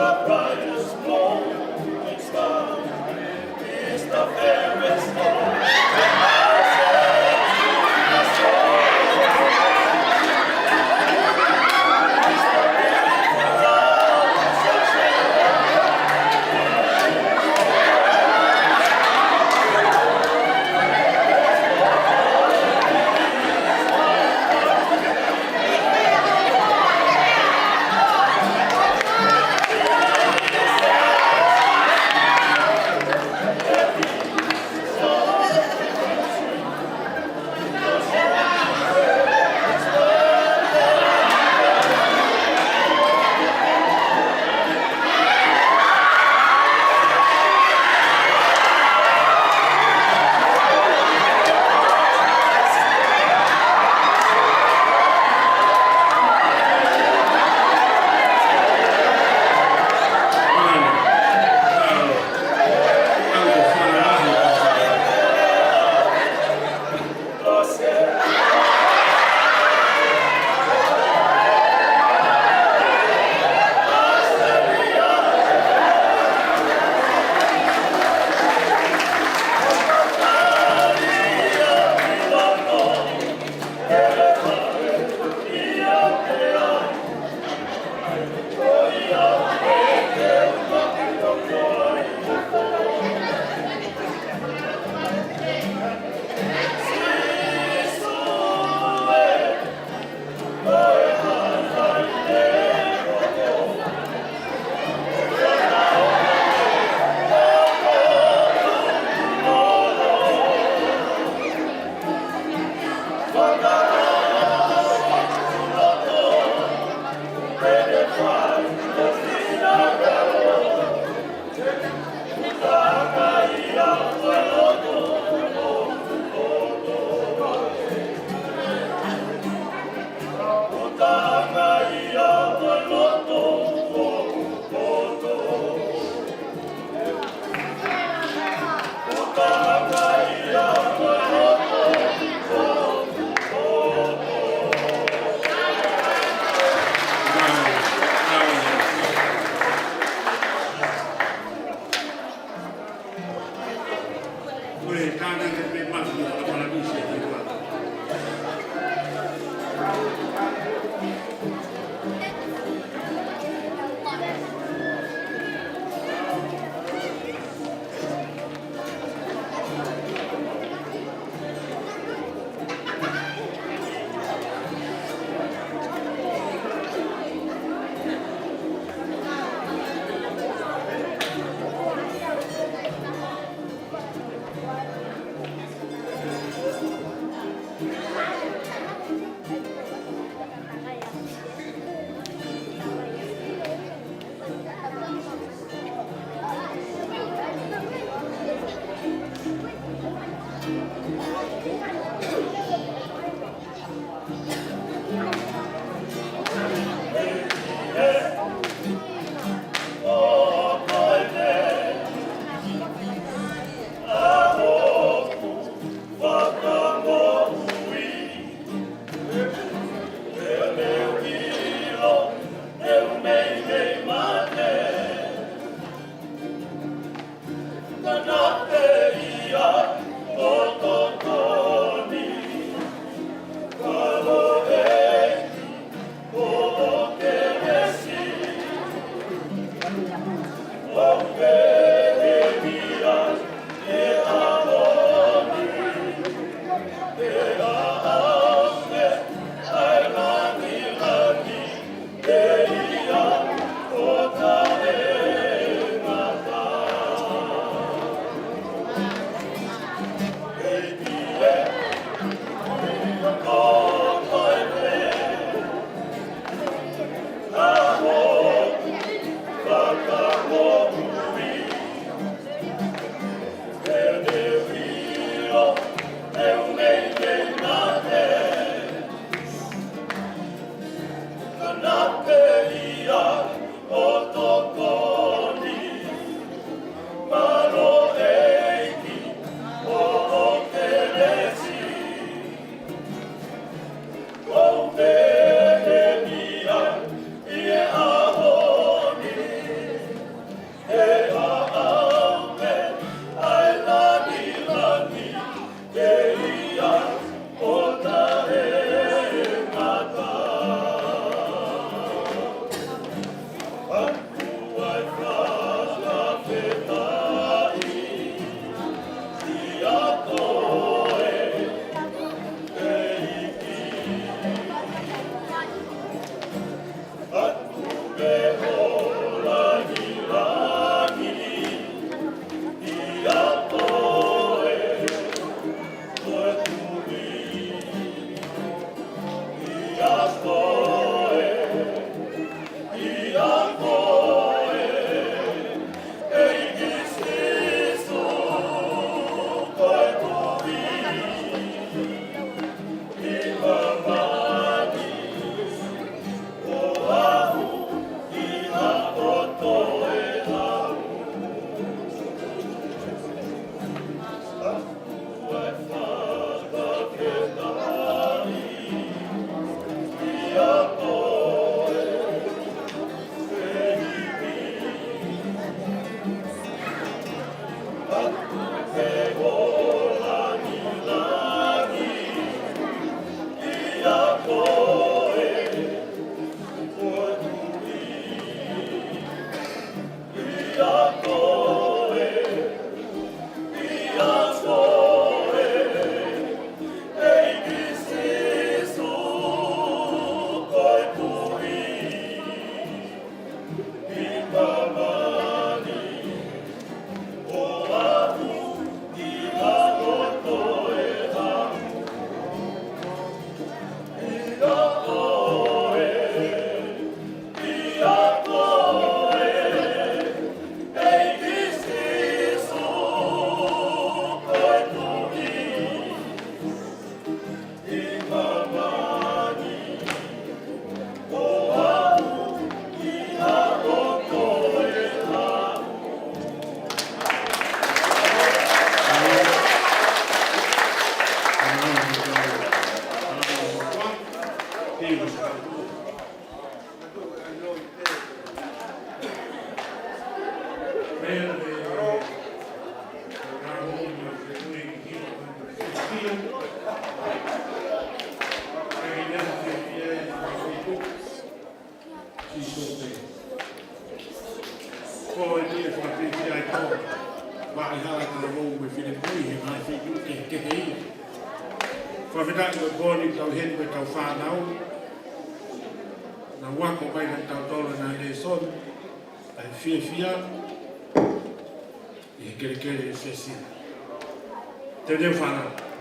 Waka, Te devo fare.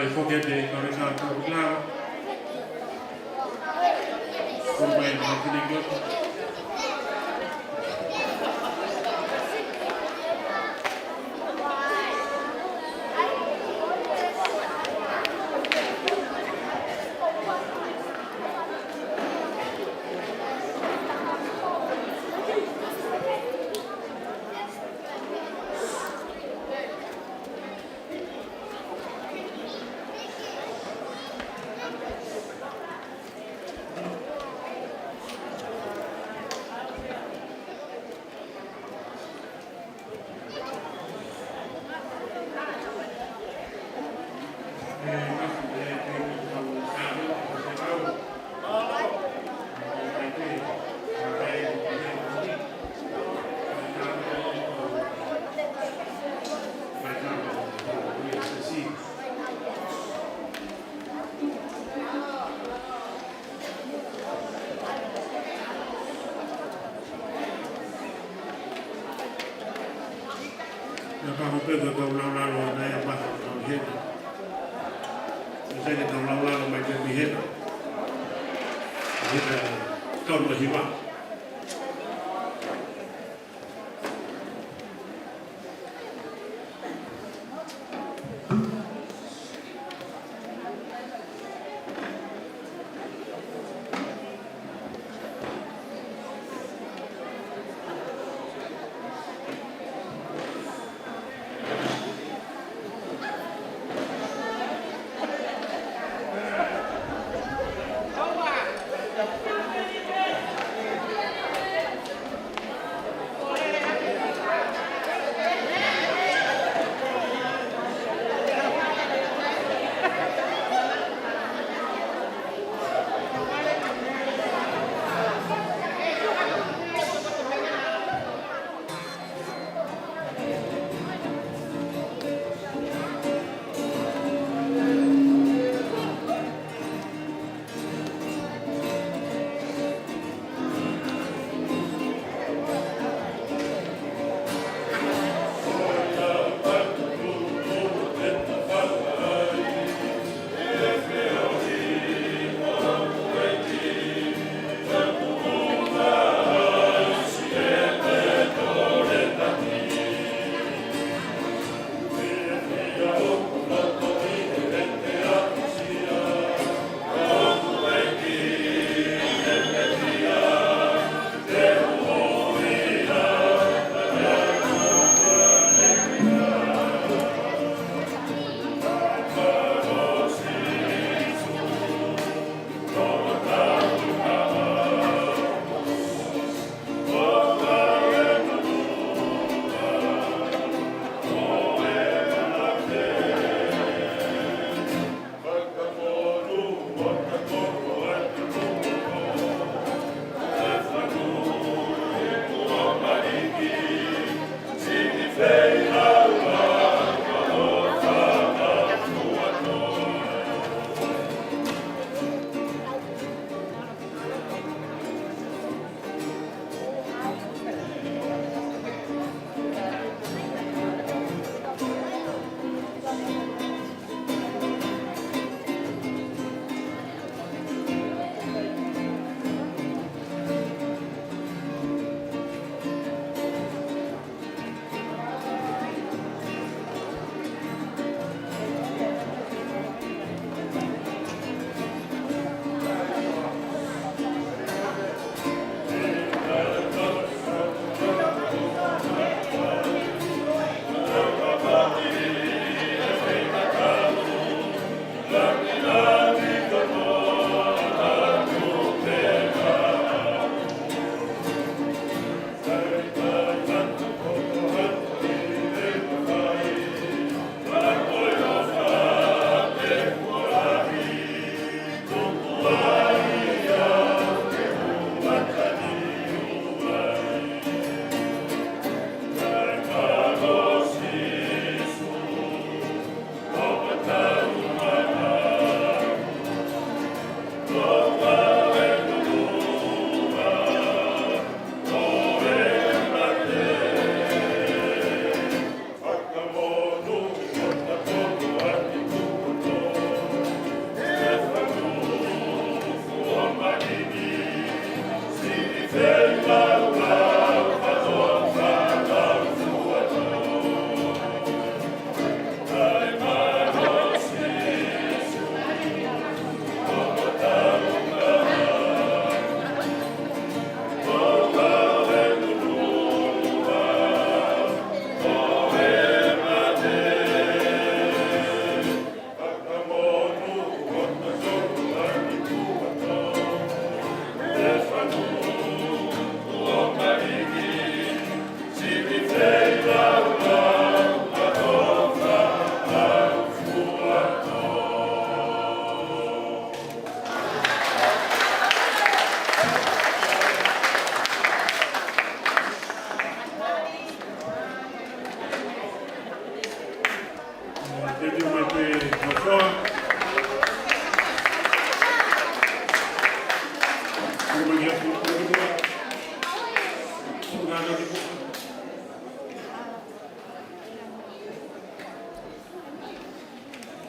le foche de Correca Correclao. Come non ti dico. Pero que hablar lo de más gente. Sé que estamos hablando más de mi gente. Todo lo igual.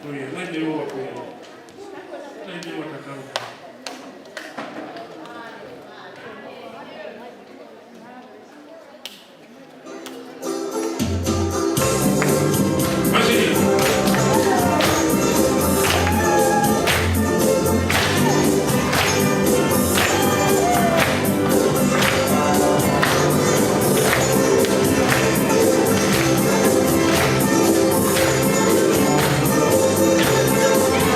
Oye, no llegó a que no llegó a atacar. Thank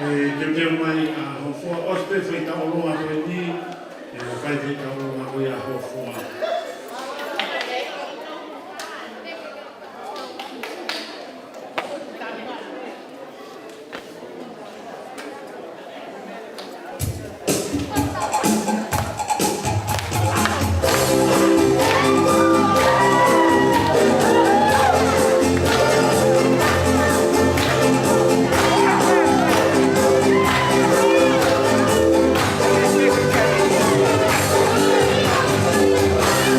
Ke mea mai a hofua, ospe whai taoloa koe ni, e whai whai taoloa koe a hofua. Thank you.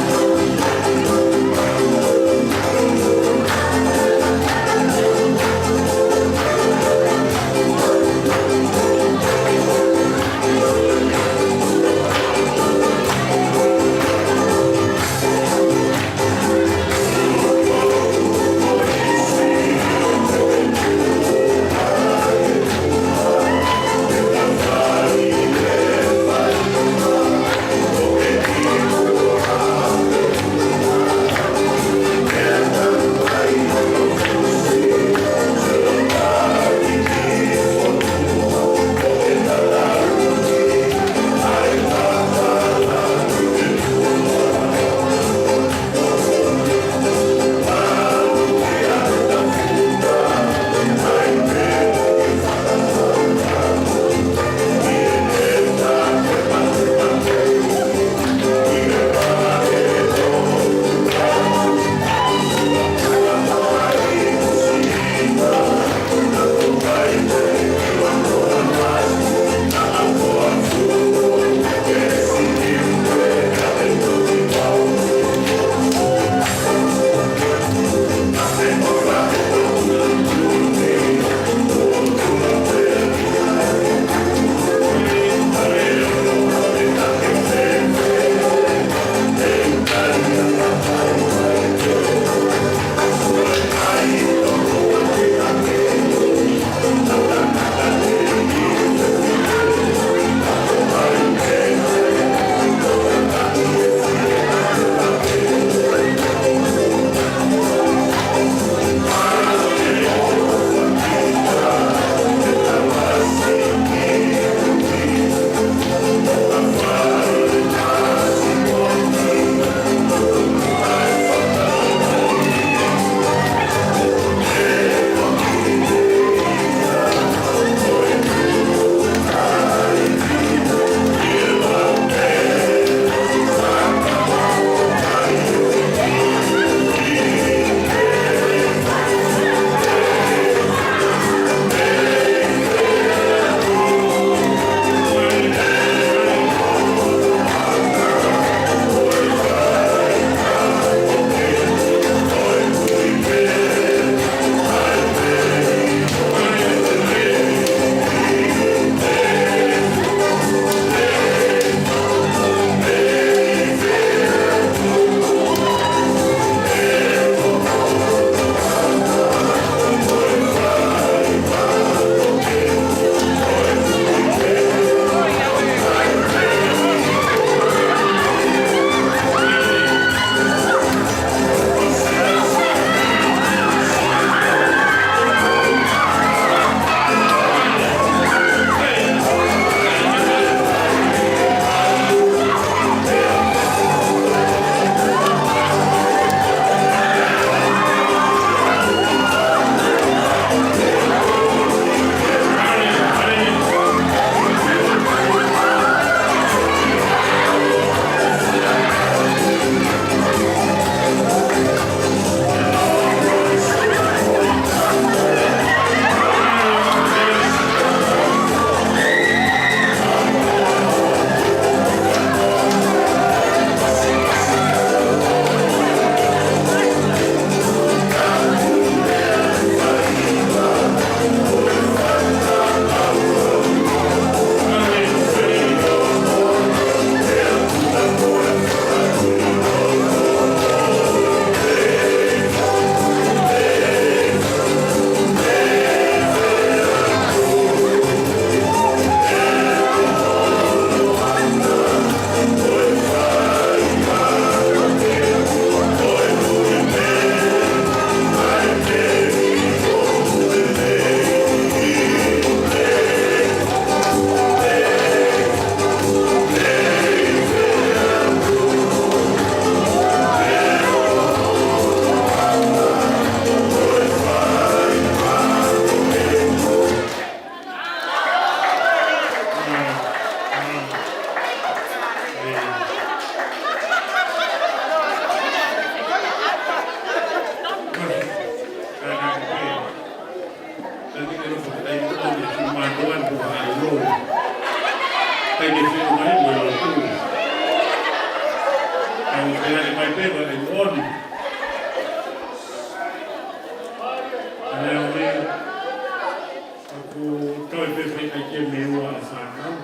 meua e whanau.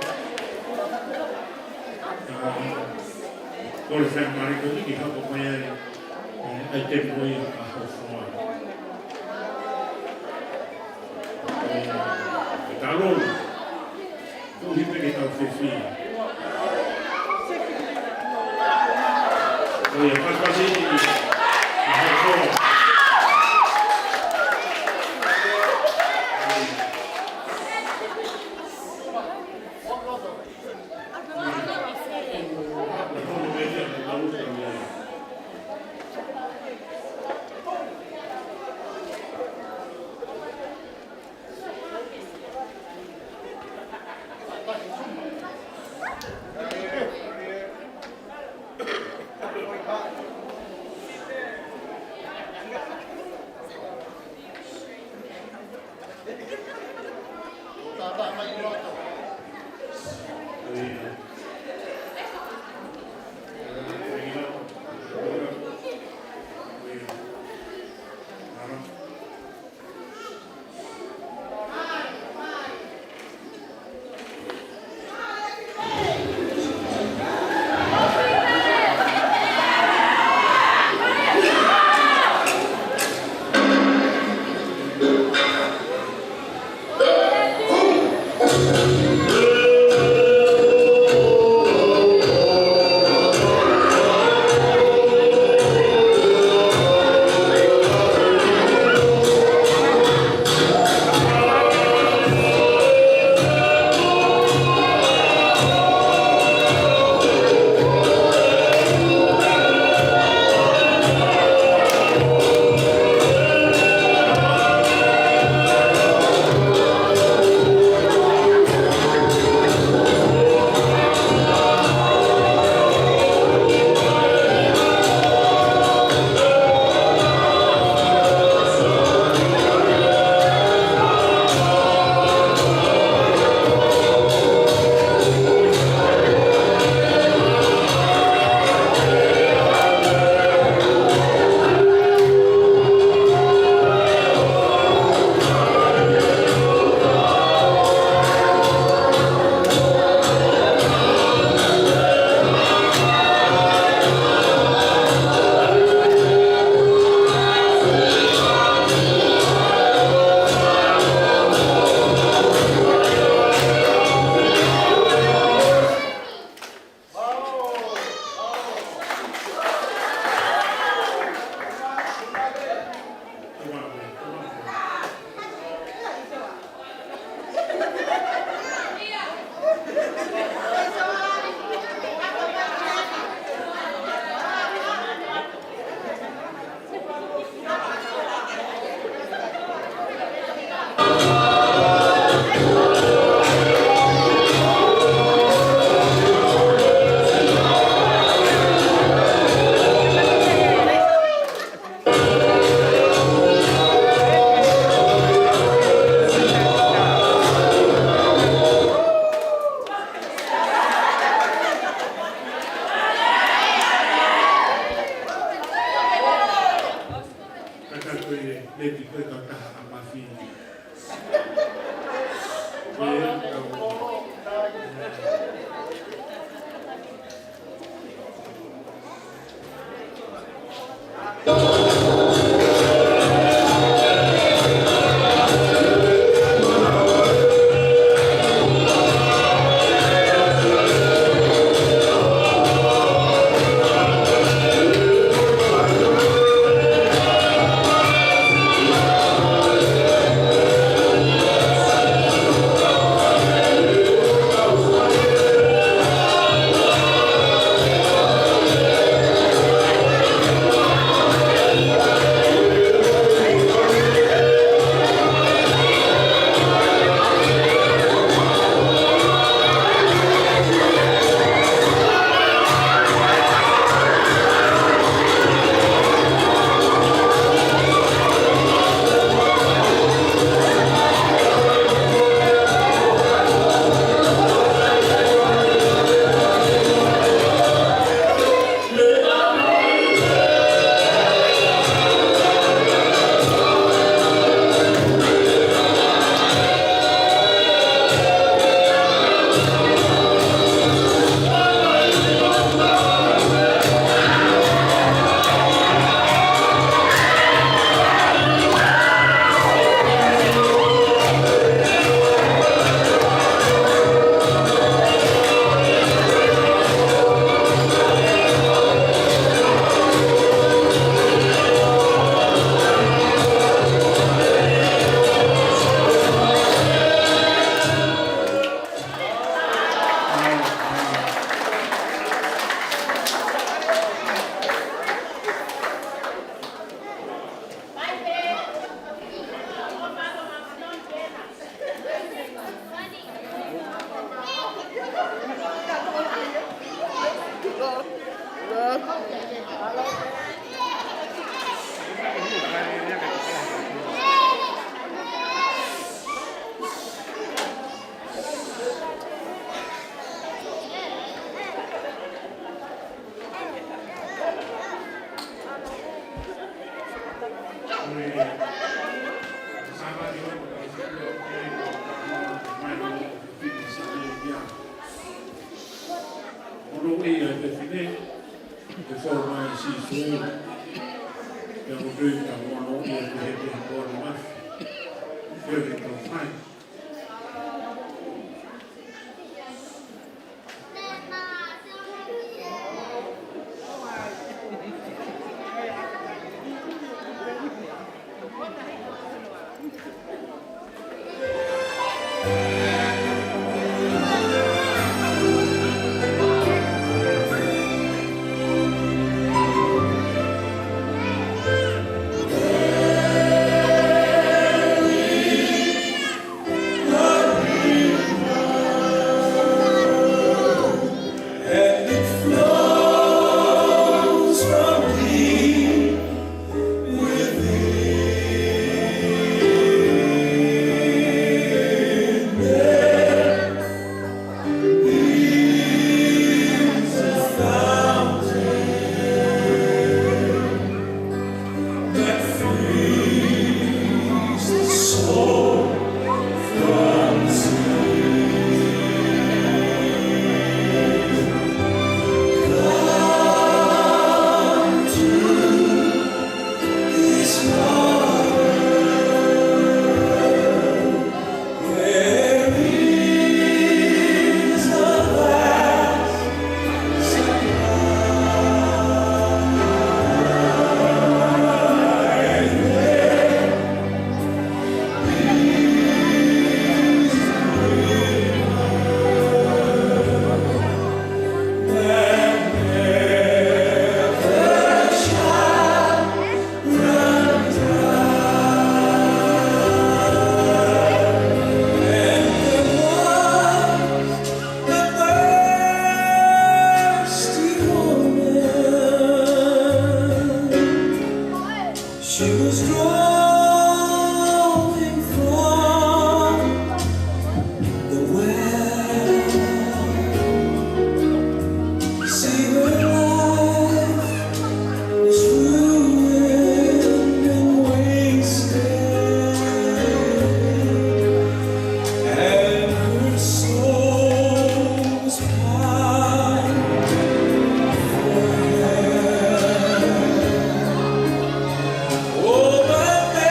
Kore whae mariko ni hako mai ai te moi a hofoa. E talolo, tu hipe ke tau whewhia. Oia, paspasi a hofoa. Oh, my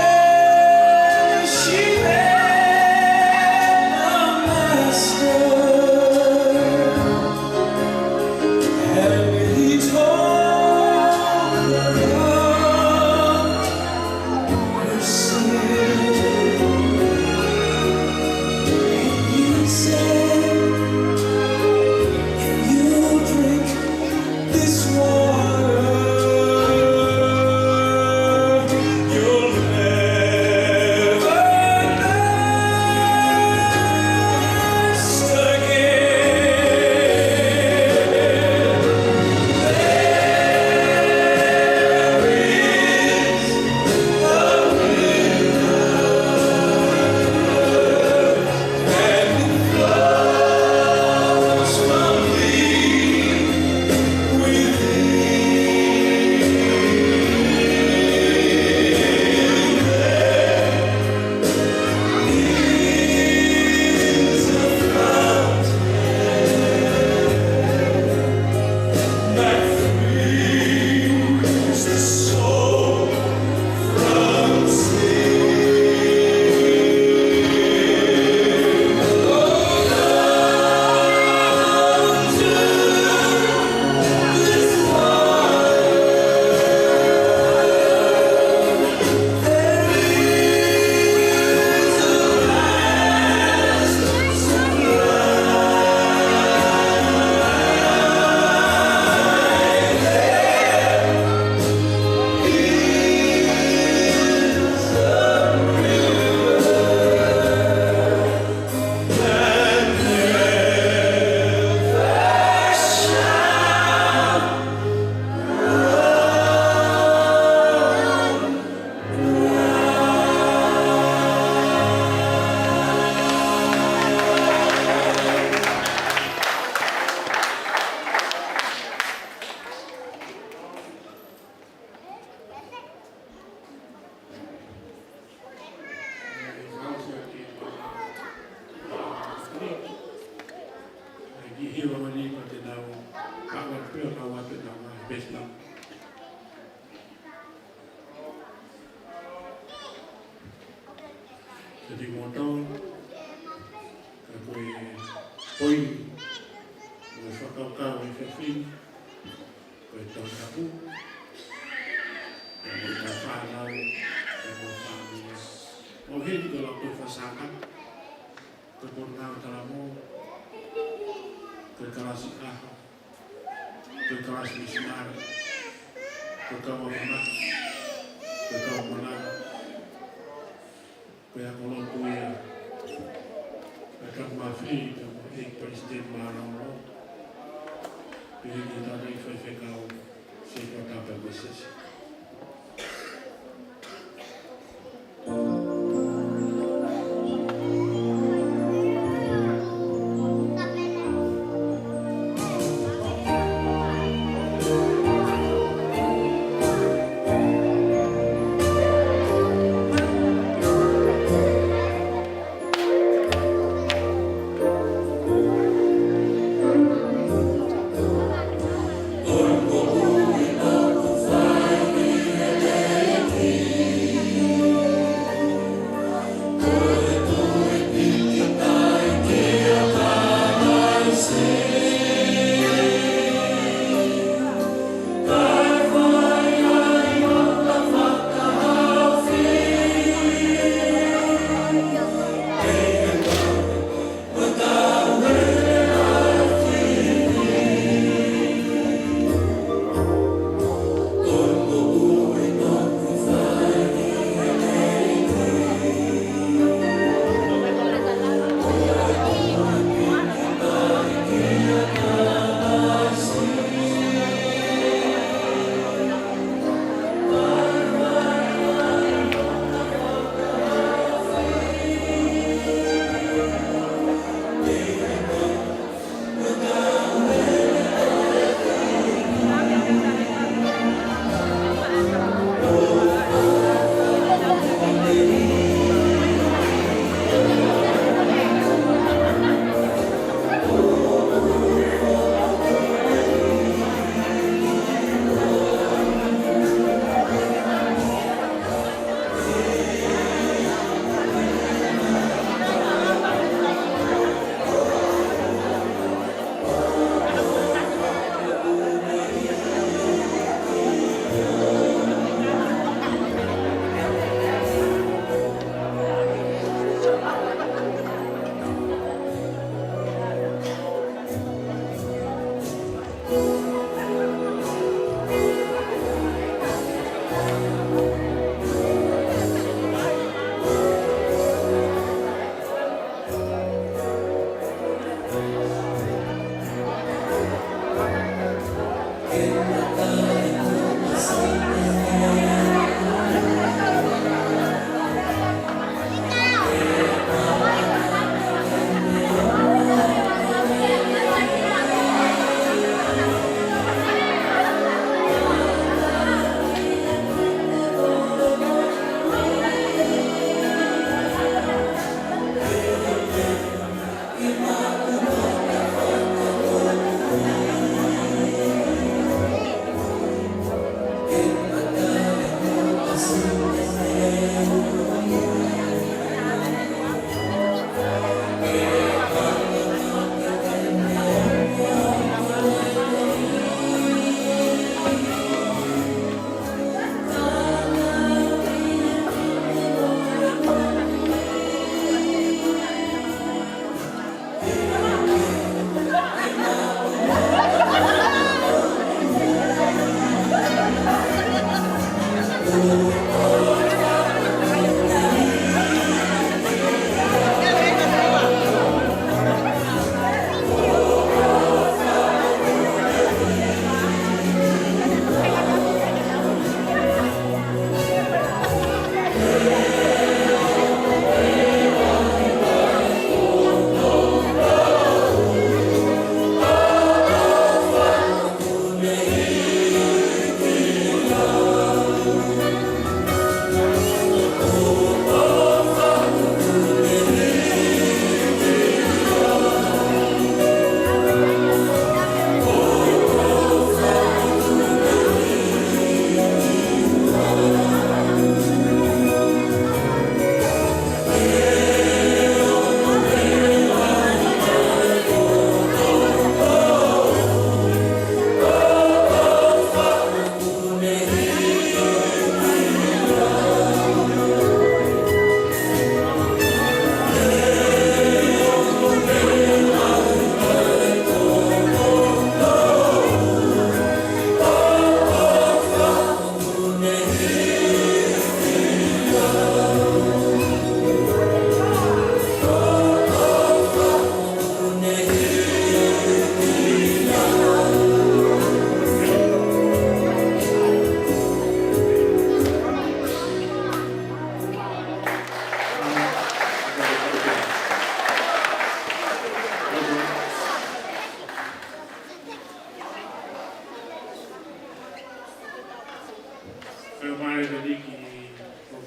Jadi ngotong, kakoi poin, koe whakaukau i whewhin, koe tau tapu, koe tau whanau, koe mo whamia. O hei ko lau koe whasaka, koe por ngau talamo, koe kalasi aho, koe kalasi misinara, koe kau mamata, koe kau manara, koe ako loku ia, koe kau mawhi, koe mo hei president marao, koe hei ki tari whaiwhekau, se koe kape mesesi.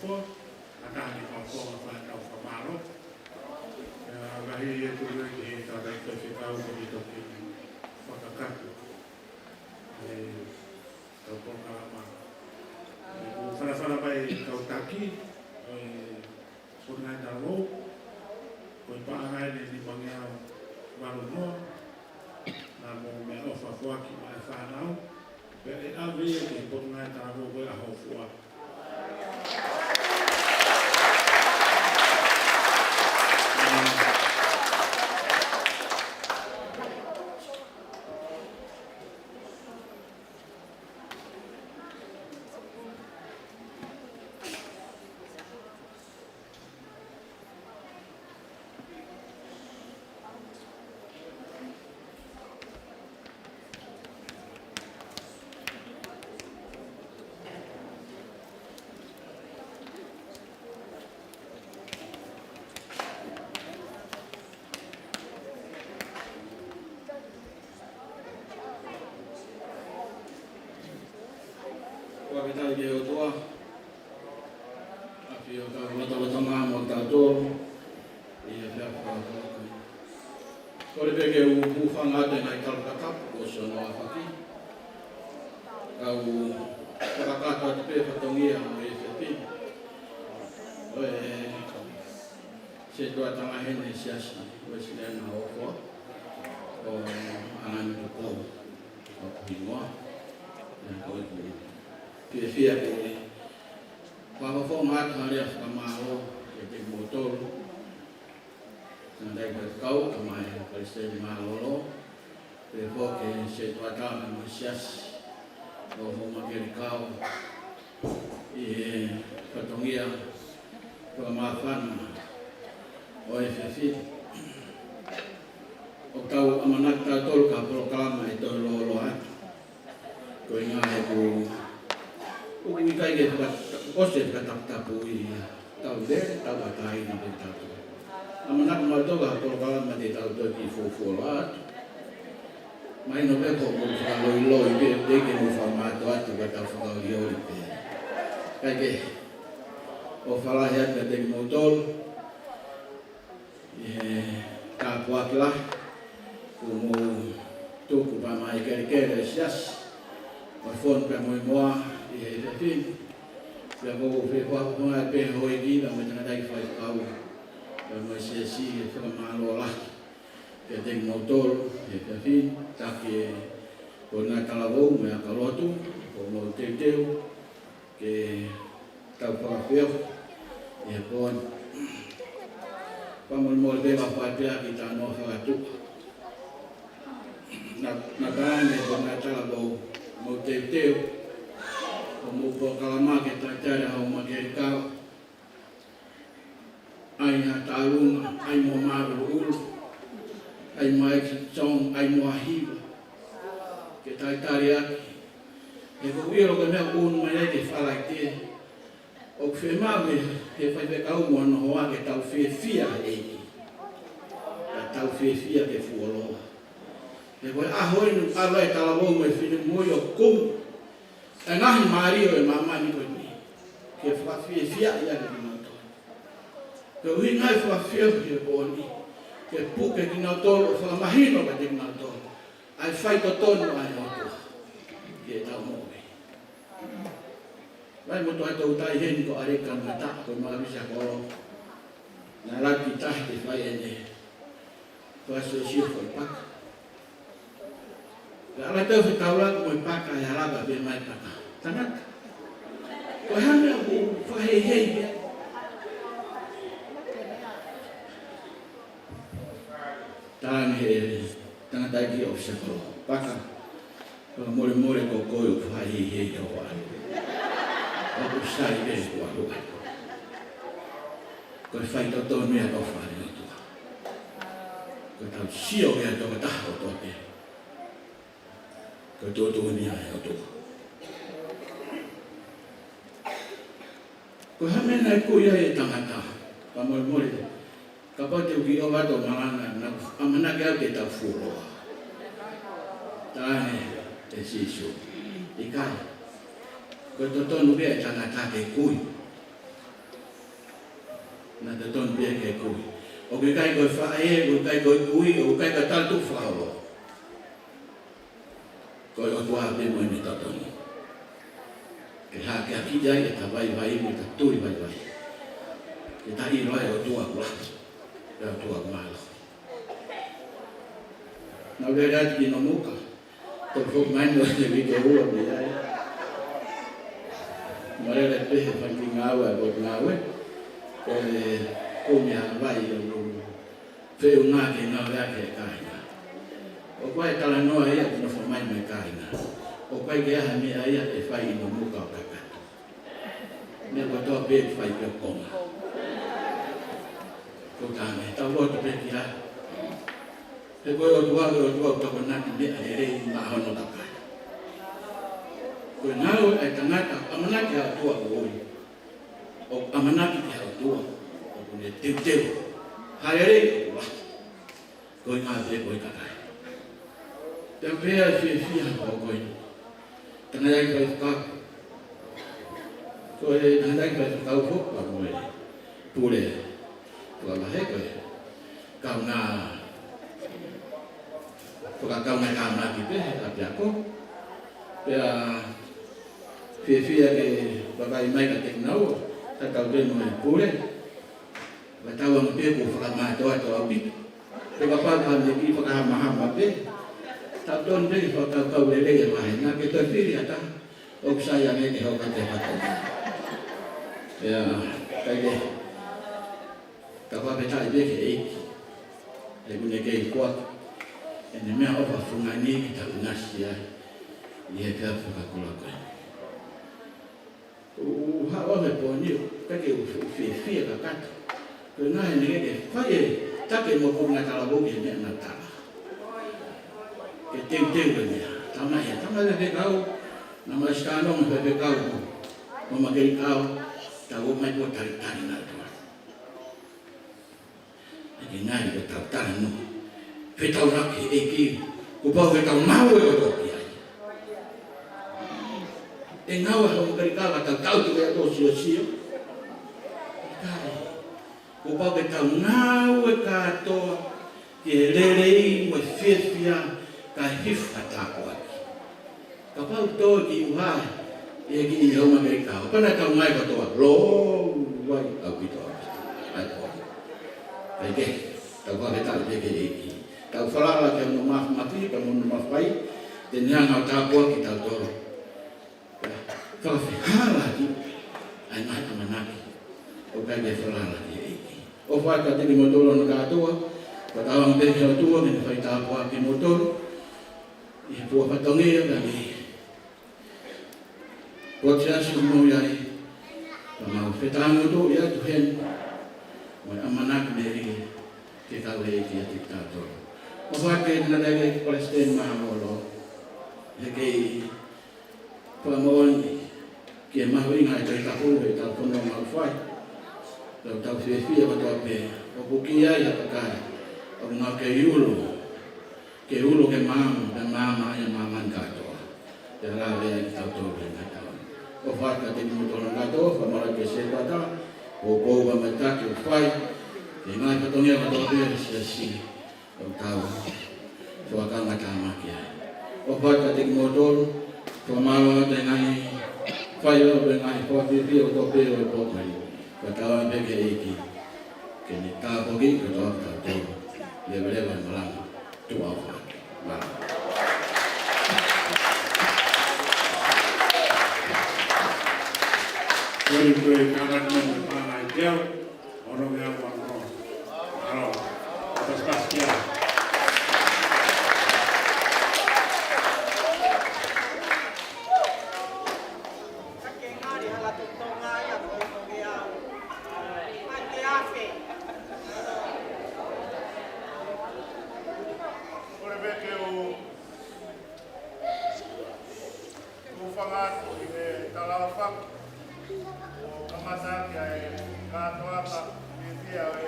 po ata ni ko ko fa ka fa malo ga hi e tu ki ka ka ka ka ko ni to ki fa ka ka to ko ka ma fara fara bai ka taki ko na da ro ko pa ha ni bangia waru no na mo me ofa fo ki ma fa nau pe a ve ki ko na da ro ko a ho fo kita dia tua api kita mata-mata mau tahu ia dah kalau bagi ufang ada naik kalau kakap bosan apa ki kau kakak tapi patungi yang tapi situasi tengah ini siasa presiden awak anak itu semua yang kau Pia ke bapa fo mat hari kamalo ke motor nandai ke kau kamai presiden malo pe fo ke situata masias o ho magel kau patongia pemafan o FFI o kau amanat tol ka proklama itu lo ko ingat ko Umi kai ke kose ka tapu tau de tau kai na tau. Amanak ma to ga ko ka ma de tau to ki fo lat. Mai no be ko mo ka loi de ke mo fa ma to atu ka tau fa yo pe. Kai ke o fala ya de motor ka puatla como tu ku pa mai ke sias. Ma fon pe mo tapi yang mau berbuat apa pergi dan menjadi faiz kau dan masih si selama lah kedeng motor tapi tak pernah kalau mau kalau tu mau teteu ke tahu apa ya pun paman bela pada kita mau satu nak pernah kalau mau teteu Como kalama kita cara magel kau ai hatalung ai mo marul ai mai song ai mo hiba kita taria e ko iro ko me un mai de fala que o fema me que fai de kau mo no wa que tau fe fia e tau fe fia que fuolo e ko a hoi no ala talabo me fini mo yo kum Enah Mario e mama ni ko ni ke fa fia ya de moto ko wi nai fa fia ke boni ke pu ke ni moto fa mahino ka de moto ai fai to tono ai moto ke ta mo vai moto ai to tai hen ko are kan mata ko ma bisa ko na la kita ke fai ene fa so si ko pak Kalau tu kita mau pakai yang apa biar mai pakai, sangat. Kau hanya faham Tangan tangan tadi observer, pakai. Kalau mure kau faham kawan. Aku saya des walu. Kau faham tu ni atau faham tu. Kau tahu siapa yang tu tahu tu ni. Ketua ni ayah tu. Kau hamil nak kuya yang tengah-tengah, kamu boleh. Kapal tu kita awak tu malangan, amanah kita tak furu. Tanya, tesisu, ikan. Ketua ni dia tengah-tengah kuy. ke kui. O ke kai koe whae, o kai koe kui, o kai koe tatu whao. Koe o tua me mo ni tatoni. Ke ha ke aki jai e ta vai me ta tui vai. Ke ta i roe o tua kua. E o tua kumala. Nau le rea ki no muka. Tau fuk manu e mi ke ua me ai. Mare le pehe whanki ngawe o ngawe. Ko le kumia vai o wheu ngā ke ngawe ake e kāinga. O koe tala noa ia kino whamai me kāinga. O koe ke aha mea ia te whai ino muka o kakata. Mea koe toa pēk whai pēk konga. Ko tāme, tau roto pēki ha. Te koe o tua toko naki mea e rei ma hono takai. Koe ngau e tangata amanaki a tua ko oi. O amanaki ki a tua. O kune teu. Hae rei o wa. Koe ngā te koe takai. Te pēa fia o koe. Tangai koe whakau. Koe tangai koe whakau hoka koe. Pure. Tua wahe koe. Kau ngā. Whakakau ngai kāmaki pehe a piako. Pea fia ke wakai mai ka te nau. Ta kau tēnu e pure. Wa tau ang peku whakamatoa toa pi. Te wapaka me ki whakamahama pe. Tau tōn pe whakakau e rei e mahi. Nā ke toi whiri ata. O kusai a me te hau ka te whakau. Pea kai te. Ka whapetai peke eiki. E kune kei kuaki. E ne mea opa whungani ki tau nasi ai. I he pia whakakula koe. Hawa me pōniu, kake u whia ka kata. Koe ngahe ne ke whai e take mo punga talaboki mea na tala. Ke teu e mea. Tamai e tamai e kau. Na mai skanong e kau. Mama kei kau. Tau mai po tari na toa. E ke ngahe ko tau tari no. Whetau raki e ki, ko pau whetau mau e o toki ai. E ngau e hongo karikawa tau tu e ato sio. Ko pau whetau ngau e katoa, ki e rerei mo e whiawhia ka hifha tāko aki. Ka pau tō ki uhai, e ki i hongo karikawa. Pana tau ngai katoa, lo wai au ki toa. Ai toa. Ai ke, tau pau whetau peke e ki. Tau whalala ke ono mati, ka ono mawhai, te neanga o tāpua ki tau toro. Whawhihala ki, ai mai amanaki, o kai ke whalala ki eiki. O whai ka tiri motoro no kātua, ka tawang peke o tua, me whai tāpua ki motoro, i he pua patongia, ka ni kotiasu mo iai, ka mau whetango tō ia tu hen, mai amanaki me ringi, ke kau eiki a tik tātoro. O whake na lege Palestine mahamolo. Heke whamoni ki e mahu inga e tei tapu e tau pono mau whai. Tau whiawhia katoa pē. O kuki ai a pakai. O ngā ke iulo. Ke ulo ke māmu, na māma ai a māman katoa. Te rā lea ki tau tō pē ngai tau. O whaka te mutona katoa, whamara ke se kata. O kouwa mai taki o whai. Ke ngai patongia katoa pē si. O tau, tua kanga tāmaki ai. O whaka te motoro, tua mawa te ngai, whai o te ngai, whai whiwhi o tō pēo e pōkai. Ka tawa peke eiki, ke ni tāpoki, ka tō tātoro. Lewa malanga, tua o whaka. Malanga. Koe koe kākatuna me pāngai teo, oro mea whango. Aro, atas paskia. Kamasa kia e kātoaka, i whia o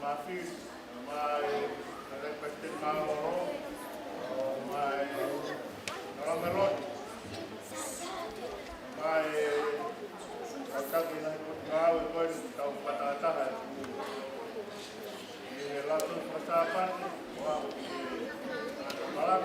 mafi, mai repete malo, mai ramelot, mai kaki na kau kau tau patata. Ini lalu persiapan, wah, malam.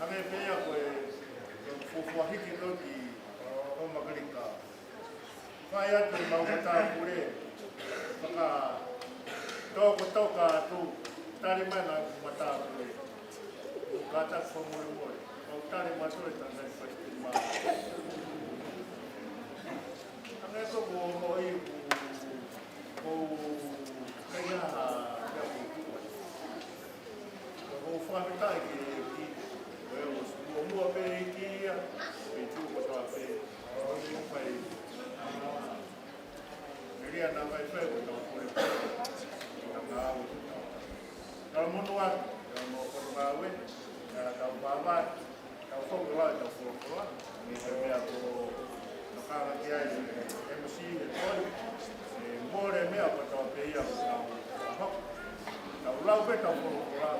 Hange pea wahiki toki o makarika. Whai atu maumata kure, whaka tōko tauka atu, tari mana mata kure. Kata whamuri mori, au tari matore tangai whaiti maa. Angai toko hoi ko kaya kia kukuai. Ko whamitai ki mua pe kia, pe tūko toa pe, hoi whai. Ria nā mai whai ko tau kore kore, nā ngā awu tu tau. Nā munu atu, nā mō kore ngā ue, nā tau pāmai, tau whokoa, tau whokoa, ni te mea ko kāna ki ai MC e kore, e mōre mea ko tau pe ia ko tau hoko. Tau lau pe tau whokoa,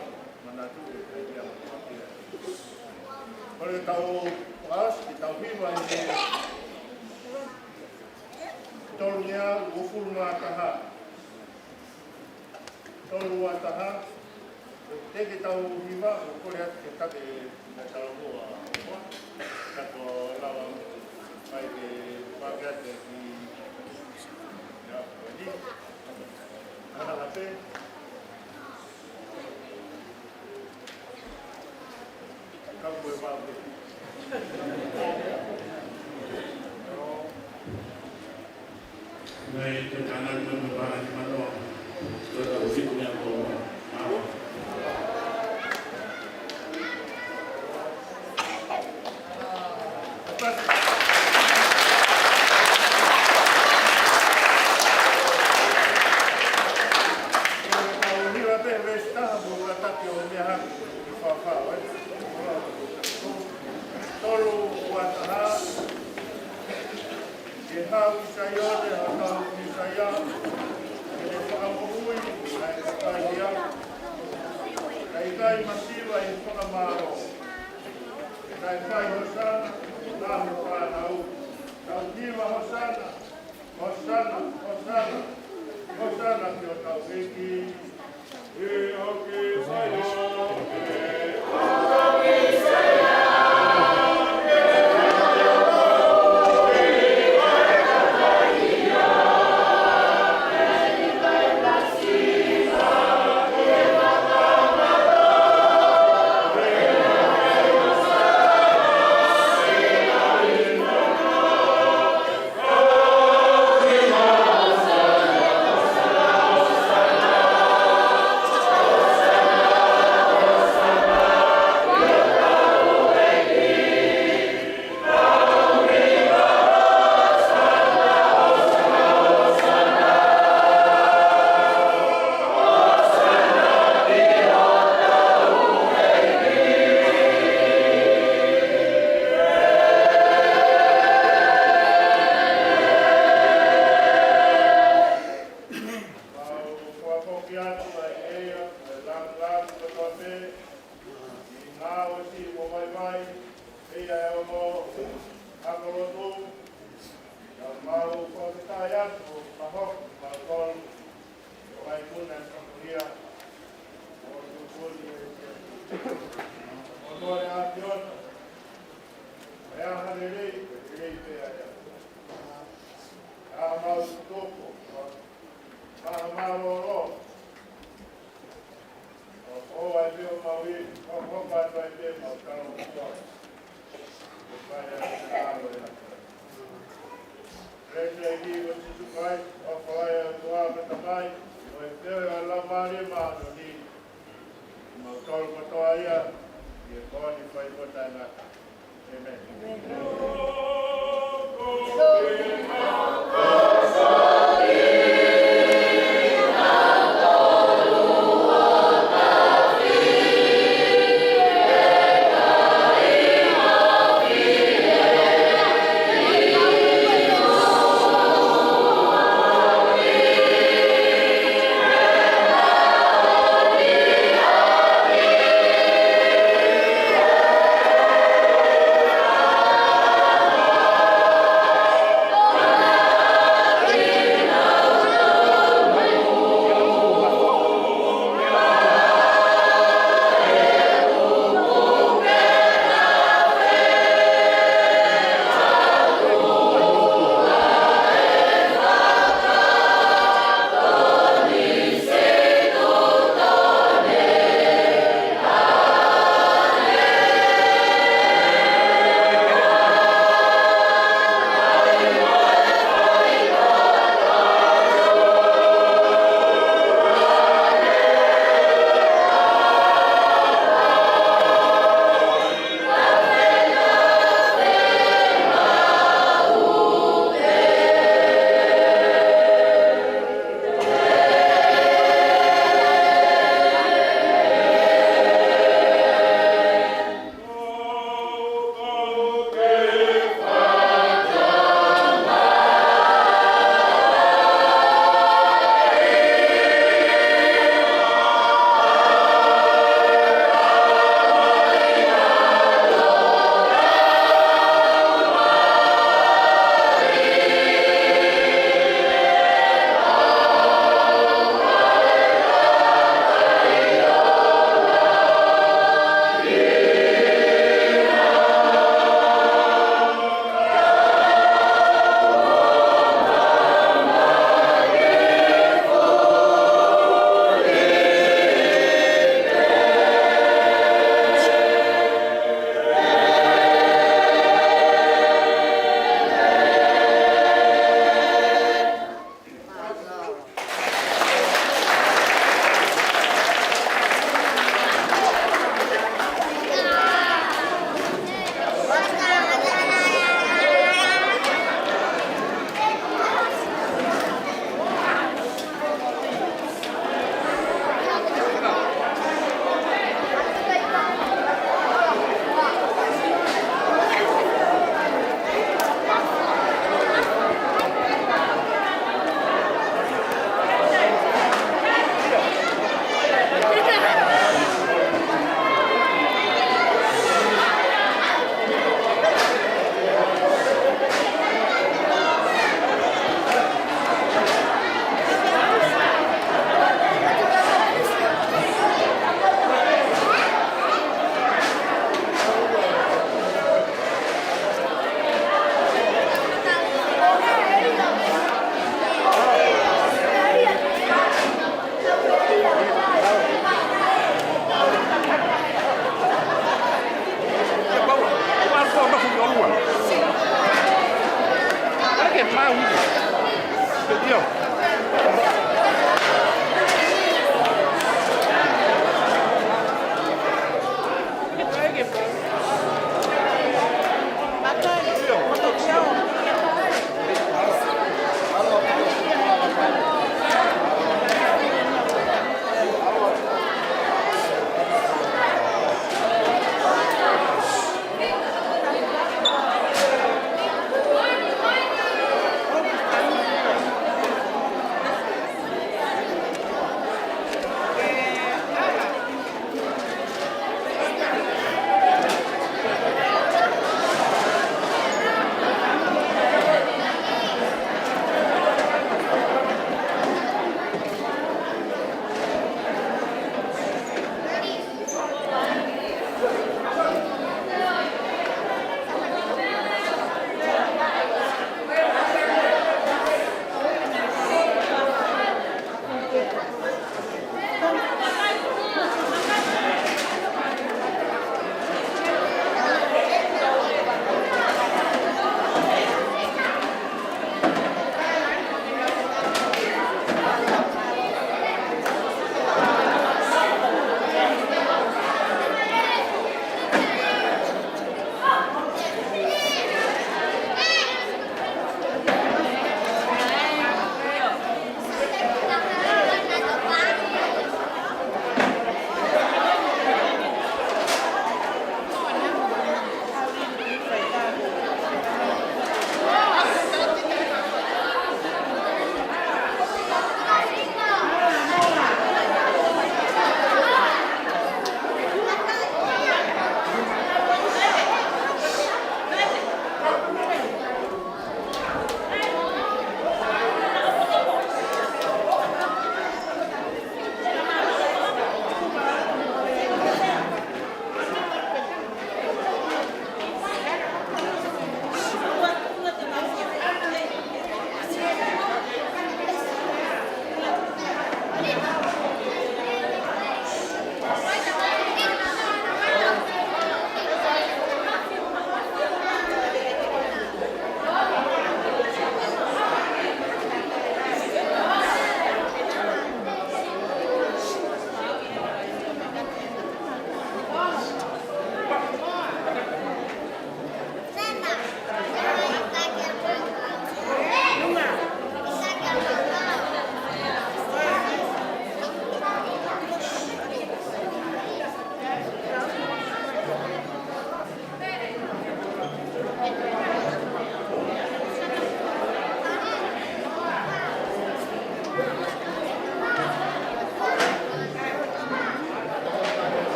mana tu e pe ia ko tau pe ia. Kore tau as, ki tau hiwa e tolu ngea ufuru ngā taha. Tolu ngā taha, teke tau hiwa, kore atu ke tate me tau hoa hoa. Kato lawa mai ke whakeate ki ngā pwedi. Ana hape. Kapu e wāpe. Mai te tāna ki mana wāra ki manoa, tōra o whiku mea ko awa. mau. Dia.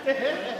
Hehe.